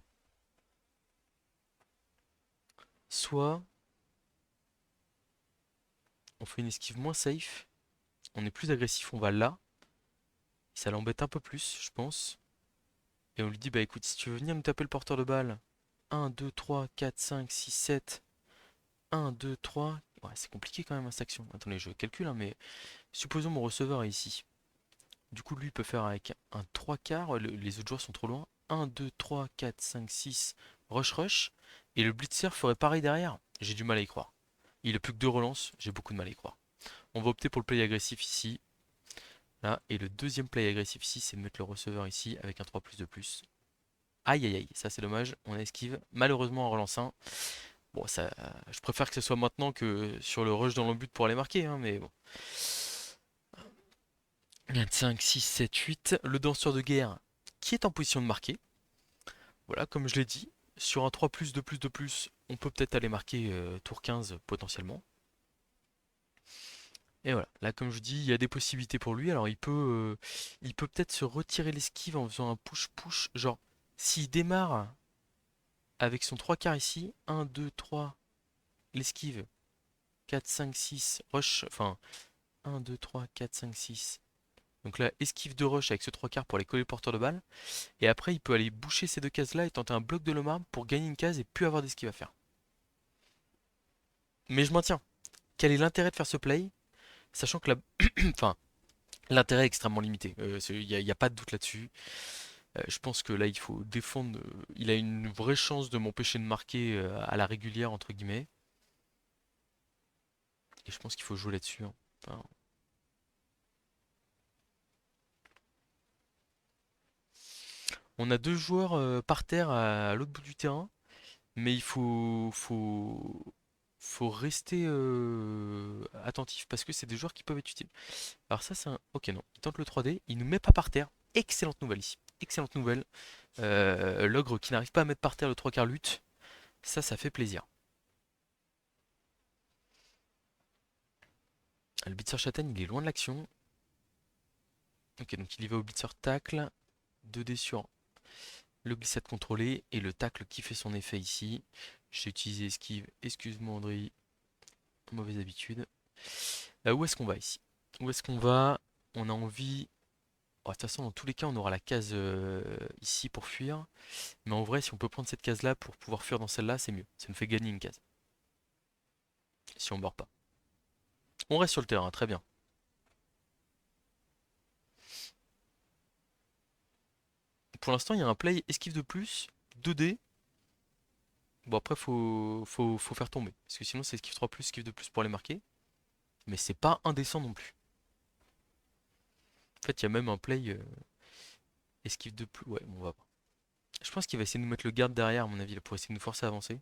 Soit on fait une esquive moins safe, on est plus agressif, on va là. Ça l'embête un peu plus, je pense. Et on lui dit, bah écoute, si tu veux venir nous taper le porteur de balle, 1, 2, 3, 4, 5, 6, 7, 1, 2, 3. Ouais, c'est compliqué quand même, hein, cette action. Attendez, je calcule, hein, mais supposons mon receveur est ici. Du coup, lui, il peut faire avec un 3 quarts. Les autres joueurs sont trop loin. 1, 2, 3, 4, 5, 6. Rush, rush. Et le blitzer ferait pareil derrière. J'ai du mal à y croire. Il a plus que deux relances. J'ai beaucoup de mal à y croire. On va opter pour le play agressif ici. Là, et le deuxième play agressif ici, c'est de mettre le receveur ici avec un 3 plus de plus. Aïe aïe aïe, ça c'est dommage, on a esquive. Malheureusement en relançant. Bon, ça, je préfère que ce soit maintenant que sur le rush dans le but pour aller marquer, hein, mais bon. 5, 6, 7, 8. Le danseur de guerre qui est en position de marquer. Voilà, comme je l'ai dit, sur un 3 plus, 2 plus, 2 plus, on peut peut-être aller marquer tour 15 potentiellement. Et voilà, là comme je dis, il y a des possibilités pour lui. Alors il peut peut-être se retirer l'esquive en faisant un push-push. Genre, s'il démarre avec son 3 quarts ici, 1, 2, 3, l'esquive, 4, 5, 6, rush, enfin 1, 2, 3, 4, 5, 6. Donc là, esquive de rush avec ce 3 quarts pour aller coller le porteur de balle. Et après, il peut aller boucher ces deux cases-là et tenter un bloc de l'homme pour gagner une case et plus avoir d'esquive à faire. Mais je maintiens. Quel est l'intérêt de faire ce play? Sachant que la... enfin, l'intérêt est extrêmement limité. Il n'y a pas de doute là-dessus. Je pense que là, il faut défendre. Il a une vraie chance de m'empêcher de marquer à la régulière, entre guillemets. Et je pense qu'il faut jouer là-dessus, hein. Enfin, on a deux joueurs par terre à l'autre bout du terrain. Mais faut rester attentif parce que c'est des joueurs qui peuvent être utiles. Alors ça c'est un... Ok non, il tente le 3D, il nous met pas par terre. Excellente nouvelle ici. Excellente nouvelle. L'ogre qui n'arrive pas à mettre par terre le 3 quarts lutte. Ça fait plaisir. Le blitzer châtaigne il est loin de l'action. Ok donc il y va au blitzer tacle. 2D sur le glissade contrôlé et le tacle qui fait son effet ici. J'ai utilisé esquive. Excuse-moi André. Mauvaise habitude. Où est-ce qu'on va ici? Où est-ce qu'on va? On a envie. Oh, de toute façon, dans tous les cas, on aura la case ici pour fuir. Mais en vrai, si on peut prendre cette case-là pour pouvoir fuir dans celle-là, c'est mieux. Ça nous fait gagner une case. Si on meurt pas. On reste sur le terrain, très bien. Pour l'instant, il y a un play esquive de plus, 2D. Bon, après, faut faire tomber. Parce que sinon, c'est esquive 3 plus, esquive de plus pour les marquer. Mais c'est pas indécent non plus. En fait, il y a même un play esquive de plus. Ouais, bon, on va pas. Je pense qu'il va essayer de nous mettre le garde derrière, à mon avis, là, pour essayer de nous forcer à avancer.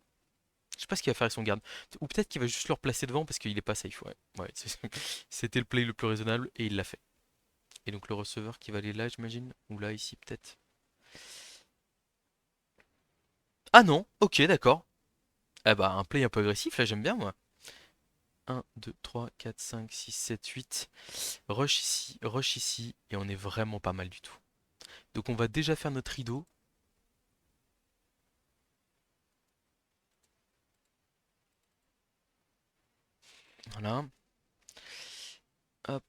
Je sais pas ce qu'il va faire avec son garde. Ou peut-être qu'il va juste le replacer devant parce qu'il est pas safe. Ouais, ouais, c'était le play le plus raisonnable et il l'a fait. Et donc le receveur qui va aller là, j'imagine. Ou là, ici, peut-être. Ah non, ok, d'accord. Ah bah, un play un peu agressif, là, j'aime bien, moi. 1, 2, 3, 4, 5, 6, 7, 8. Rush ici, et on est vraiment pas mal du tout. Donc on va déjà faire notre rideau. Voilà. Hop,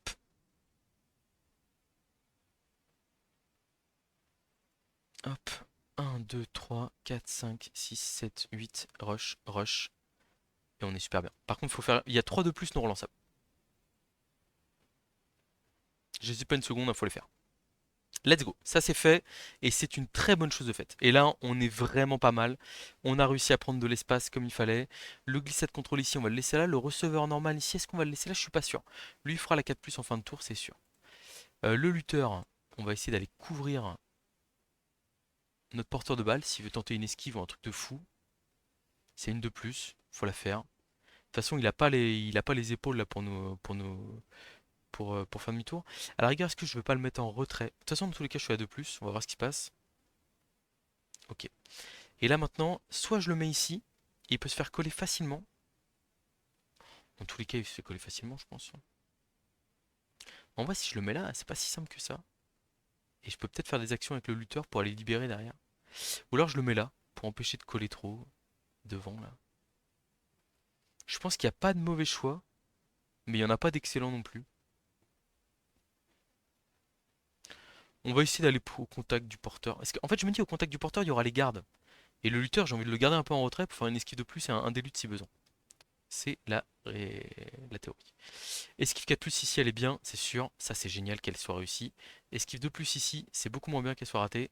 hop. 1, 2, 3, 4, 5, 6, 7, 8. Rush, rush. Et on est super bien. Par contre, faut faire. Il y a 3 de plus non relançables. J'hésite pas une seconde, il faut les faire. Let's go, ça c'est fait et c'est une très bonne chose de faite. Et là, on est vraiment pas mal. On a réussi à prendre de l'espace comme il fallait. Le glissade contrôle ici, on va le laisser là. Le receveur normal ici, est-ce qu'on va le laisser là? Je suis pas sûr. Lui, il fera la 4 plus en fin de tour, c'est sûr. Le lutteur, on va essayer d'aller couvrir notre porteur de balle s'il veut tenter une esquive ou un truc de fou. C'est une de plus, faut la faire. De toute façon, il a pas les épaules là pour faire demi-tour. À la rigueur, est-ce que je vais pas le mettre en retrait? De toute façon, dans tous les cas, je suis à 2 plus. On va voir ce qui se passe. Ok. Et là maintenant, soit je le mets ici, et il peut se faire coller facilement. Dans tous les cas, il se fait coller facilement, je pense. En vrai, si je le mets là, c'est pas si simple que ça. Et je peux peut-être faire des actions avec le lutteur pour aller libérer derrière. Ou alors je le mets là, pour empêcher de coller trop devant là. Je pense qu'il n'y a pas de mauvais choix, mais il n'y en a pas d'excellent non plus. On va essayer d'aller au contact du porteur. En fait, je me dis au contact du porteur, il y aura les gardes. Et le lutteur, j'ai envie de le garder un peu en retrait pour faire une esquive de plus et un délutte si besoin. C'est la théorie. Esquive 4 plus ici, elle est bien, c'est sûr. Ça, c'est génial qu'elle soit réussie. Esquive 2 plus ici, c'est beaucoup moins bien qu'elle soit ratée.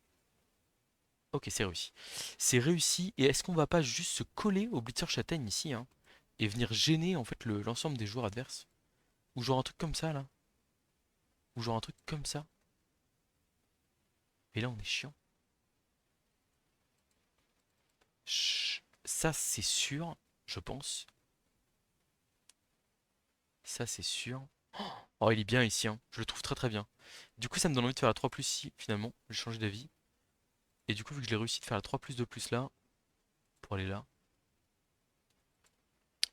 Ok, c'est réussi. C'est réussi. Et est-ce qu'on va pas juste se coller au blitzer châtaigne ici, hein, et venir gêner en fait l'ensemble des joueurs adverses? Ou genre un truc comme ça là? Ou Ou genre un truc comme ça. Et là, on est chiant. Ça, c'est sûr, je pense. Ça, c'est sûr. Oh, il est bien ici, hein. Je le trouve très très bien. Du coup, ça me donne envie de faire la 3 plus ici, finalement. J'ai changé d'avis. Et du coup, vu que je l'ai réussi de faire la 3 plus 2 plus là, pour aller là,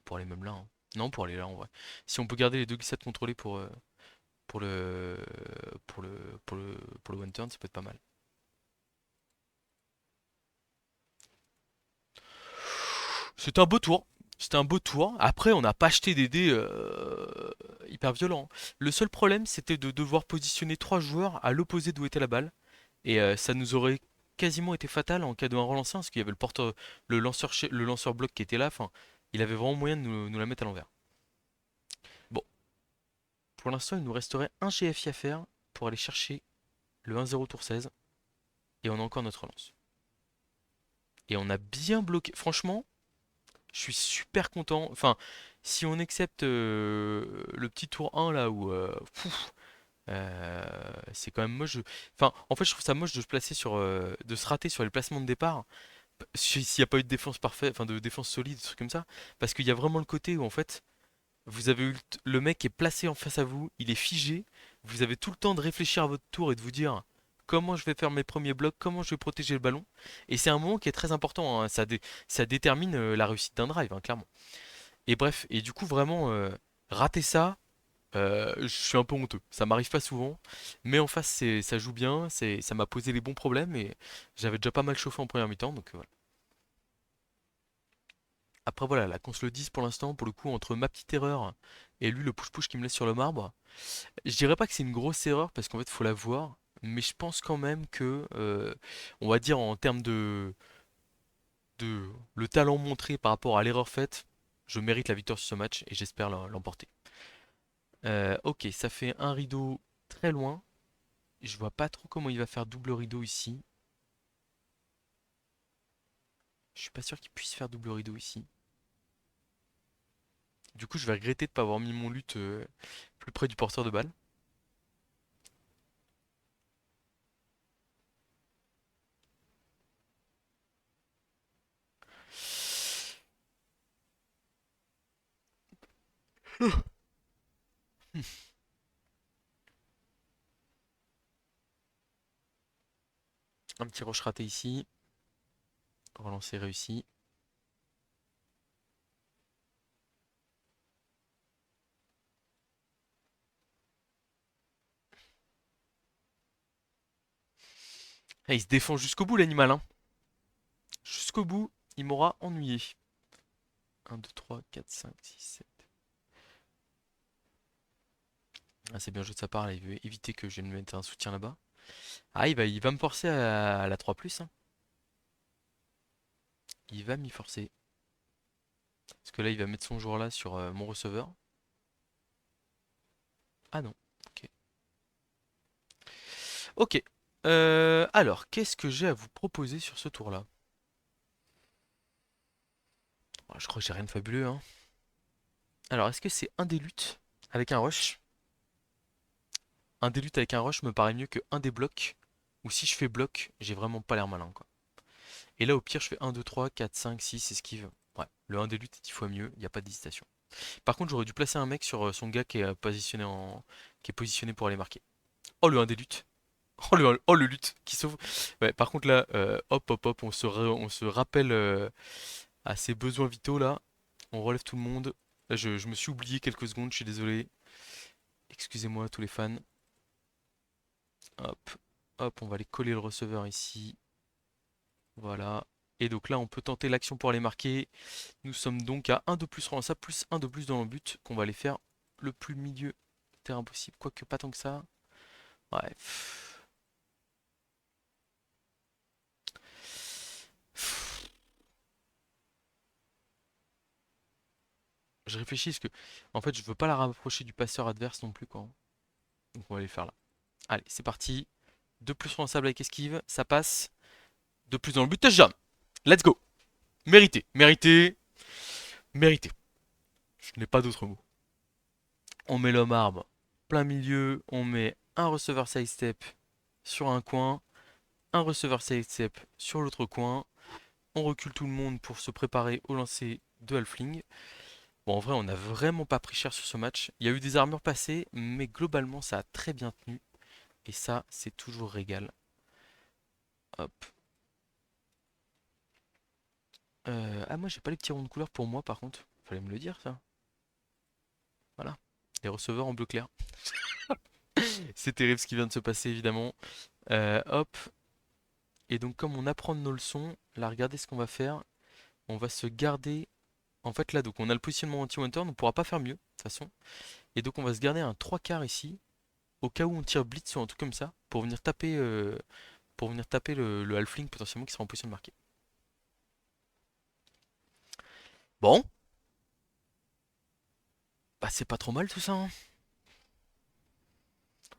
pour aller même là, hein. Non, pour aller là en vrai. Si on peut garder les deux glissades contrôlées pour le, pour le, pour le, pour le one turn, ça peut être pas mal. C'était un beau tour. C'était un beau tour. Après, on n'a pas acheté des dés hyper violents. Le seul problème, c'était de devoir positionner trois joueurs à l'opposé d'où était la balle. Et ça nous aurait quasiment été fatal en cas de 1 relancé, parce qu'il y avait le porteur, le lanceur bloc qui était là. Enfin, il avait vraiment moyen de nous la mettre à l'envers. Bon, pour l'instant, il nous resterait un GFI à faire pour aller chercher le 1-0 tour 16. Et on a encore notre relance. Et on a bien bloqué. Franchement, je suis super content. Enfin, si on accepte le petit tour 1 là où c'est quand même moche. Enfin, en fait, je trouve ça moche de se placer de se rater sur les placements de départ. S'il n'y a pas eu de défense parfaite, enfin de défense solide, des trucs comme ça. Parce qu'il y a vraiment le côté où en fait, vous avez eu le mec qui est placé en face à vous, il est figé. Vous avez tout le temps de réfléchir à votre tour et de vous dire comment je vais faire mes premiers blocs, comment je vais protéger le ballon. Et c'est un moment qui est très important, hein. Ça détermine la réussite d'un drive, hein, clairement. Et bref, et du coup, vraiment, rater ça, je suis un peu honteux. Ça m'arrive pas souvent, mais en face, ça joue bien, ça m'a posé les bons problèmes et j'avais déjà pas mal chauffé en première mi-temps, donc voilà. Après voilà, la cons le 10 pour l'instant, pour le coup, entre ma petite erreur et lui, le push-push qui me laisse sur le marbre, je dirais pas que c'est une grosse erreur parce qu'en fait, faut la voir, mais je pense quand même que, on va dire en termes de le talent montré par rapport à l'erreur faite, je mérite la victoire sur ce match et j'espère l'emporter. Ok, ça fait un rideau très loin. Je vois pas trop comment il va faire double rideau ici. Je suis pas sûr qu'il puisse faire double rideau ici. Du coup, je vais regretter de pas avoir mis mon lutte plus près du porteur de balle. Un petit rush raté ici. Relancer réussi. Ah, il se défend jusqu'au bout l'animal, hein. Jusqu'au bout, il m'aura ennuyé. 1, 2, 3, 4, 5, 6, 7. Ah, c'est bien joué de sa part, là. Il veut éviter que je ne mette un soutien là-bas. Ah, il va me forcer à la 3 hein. Il va m'y forcer. Parce que là, il va mettre son joueur là sur mon receveur. Ah non. Ok. Ok. Alors, qu'est-ce que j'ai à vous proposer sur ce tour-là? Oh, je crois que j'ai rien de fabuleux, hein. Alors, est-ce que c'est un des luttes avec un rush? Un des luttes avec un rush me paraît mieux que un des blocs. Ou si je fais bloc, j'ai vraiment pas l'air malin, quoi. Et là, au pire, je fais un, 2, 3, 4, 5, 6, esquive. Ouais, le un des luttes est 10 fois mieux, il n'y a pas d'hésitation. Par contre, j'aurais dû placer un mec sur son gars qui est positionné pour aller marquer. Oh, le un des luttes. Oh, le lutte qui sauve. Ouais, par contre, là, hop, hop, hop, on se rappelle à ses besoins vitaux, là. On relève tout le monde. Là, je me suis oublié quelques secondes, je suis désolé. Excusez-moi, tous les fans. Hop, hop, on va aller coller le receveur ici. Voilà. Et donc là, on peut tenter l'action pour aller marquer. Nous sommes donc à un de plus relançable, plus un de plus dans le but, qu'on va aller faire le plus milieu terrain possible. Quoique pas tant que ça. Ouais. Je réfléchis parce que, en fait, je veux pas la rapprocher du passeur adverse non plus, quoi. Donc on va les faire là. Allez, c'est parti. 2 plus relançable avec esquive, ça passe. 2 plus dans le but, touchdown. Let's go. Mérité, mérité, mérité. Je n'ai pas d'autre mot. On met l'homme arbre plein milieu, on met un receveur sidestep sur un coin, un receveur sidestep sur l'autre coin. On recule tout le monde pour se préparer au lancer de Halfling. Bon, en vrai, on n'a vraiment pas pris cher sur ce match. Il y a eu des armures passées, mais globalement, ça a très bien tenu. Et ça, c'est toujours régal. Hop. Ah, moi, j'ai pas les petits ronds de couleur pour moi, par contre. Fallait me le dire, ça. Voilà. Les receveurs en bleu clair. C'est terrible ce qui vient de se passer, évidemment. Hop. Et donc, comme on apprend de nos leçons, là, regardez ce qu'on va faire. On va se garder. En fait, là, donc, on a le positionnement anti-Winter, on ne pourra pas faire mieux, de toute façon. Et donc, on va se garder un 3/4 ici, au cas où on tire Blitz ou un truc comme ça, pour venir taper le Halfling potentiellement qui sera en position de marquer. Bon, bah, c'est pas trop mal tout ça, hein.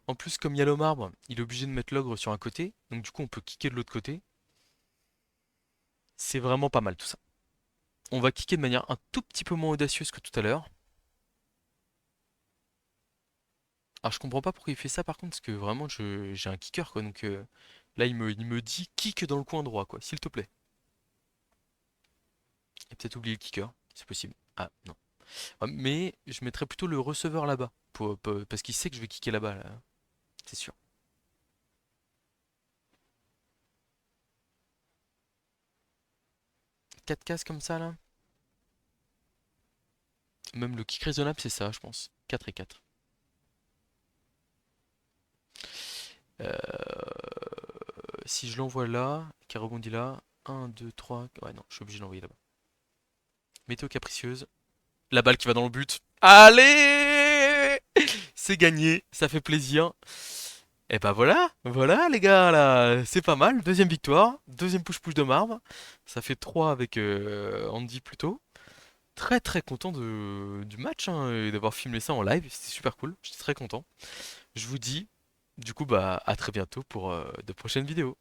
En plus, comme il y a l'homme arbre, il est obligé de mettre l'ogre sur un côté, donc du coup, on peut kicker de l'autre côté. C'est vraiment pas mal tout ça. On va kicker de manière un tout petit peu moins audacieuse que tout à l'heure. Alors je comprends pas pourquoi il fait ça par contre, parce que vraiment j'ai un kicker quoi, donc là il me dit kick dans le coin droit quoi, s'il te plaît. Il a peut-être oublié le kicker, c'est possible. Ah non. Ah, mais je mettrais plutôt le receveur là-bas, parce qu'il sait que je vais kicker là-bas, là, c'est sûr. 4 cases comme ça là. Même le kick raisonnable c'est ça je pense. 4 et 4. Si je l'envoie là, qui rebondit là, un 2 3 ouais non, je suis obligé de l'envoyer là-bas. Météo capricieuse. La balle qui va dans le but. Allez! C'est gagné, ça fait plaisir. Et bah voilà, voilà les gars, là, c'est pas mal. Deuxième victoire, deuxième push-push de marbre. Ça fait 3 avec Andy plutôt. Très très content du match hein, et d'avoir filmé ça en live, c'était super cool, j'étais très content. Je vous dis du coup bah à très bientôt pour de prochaines vidéos.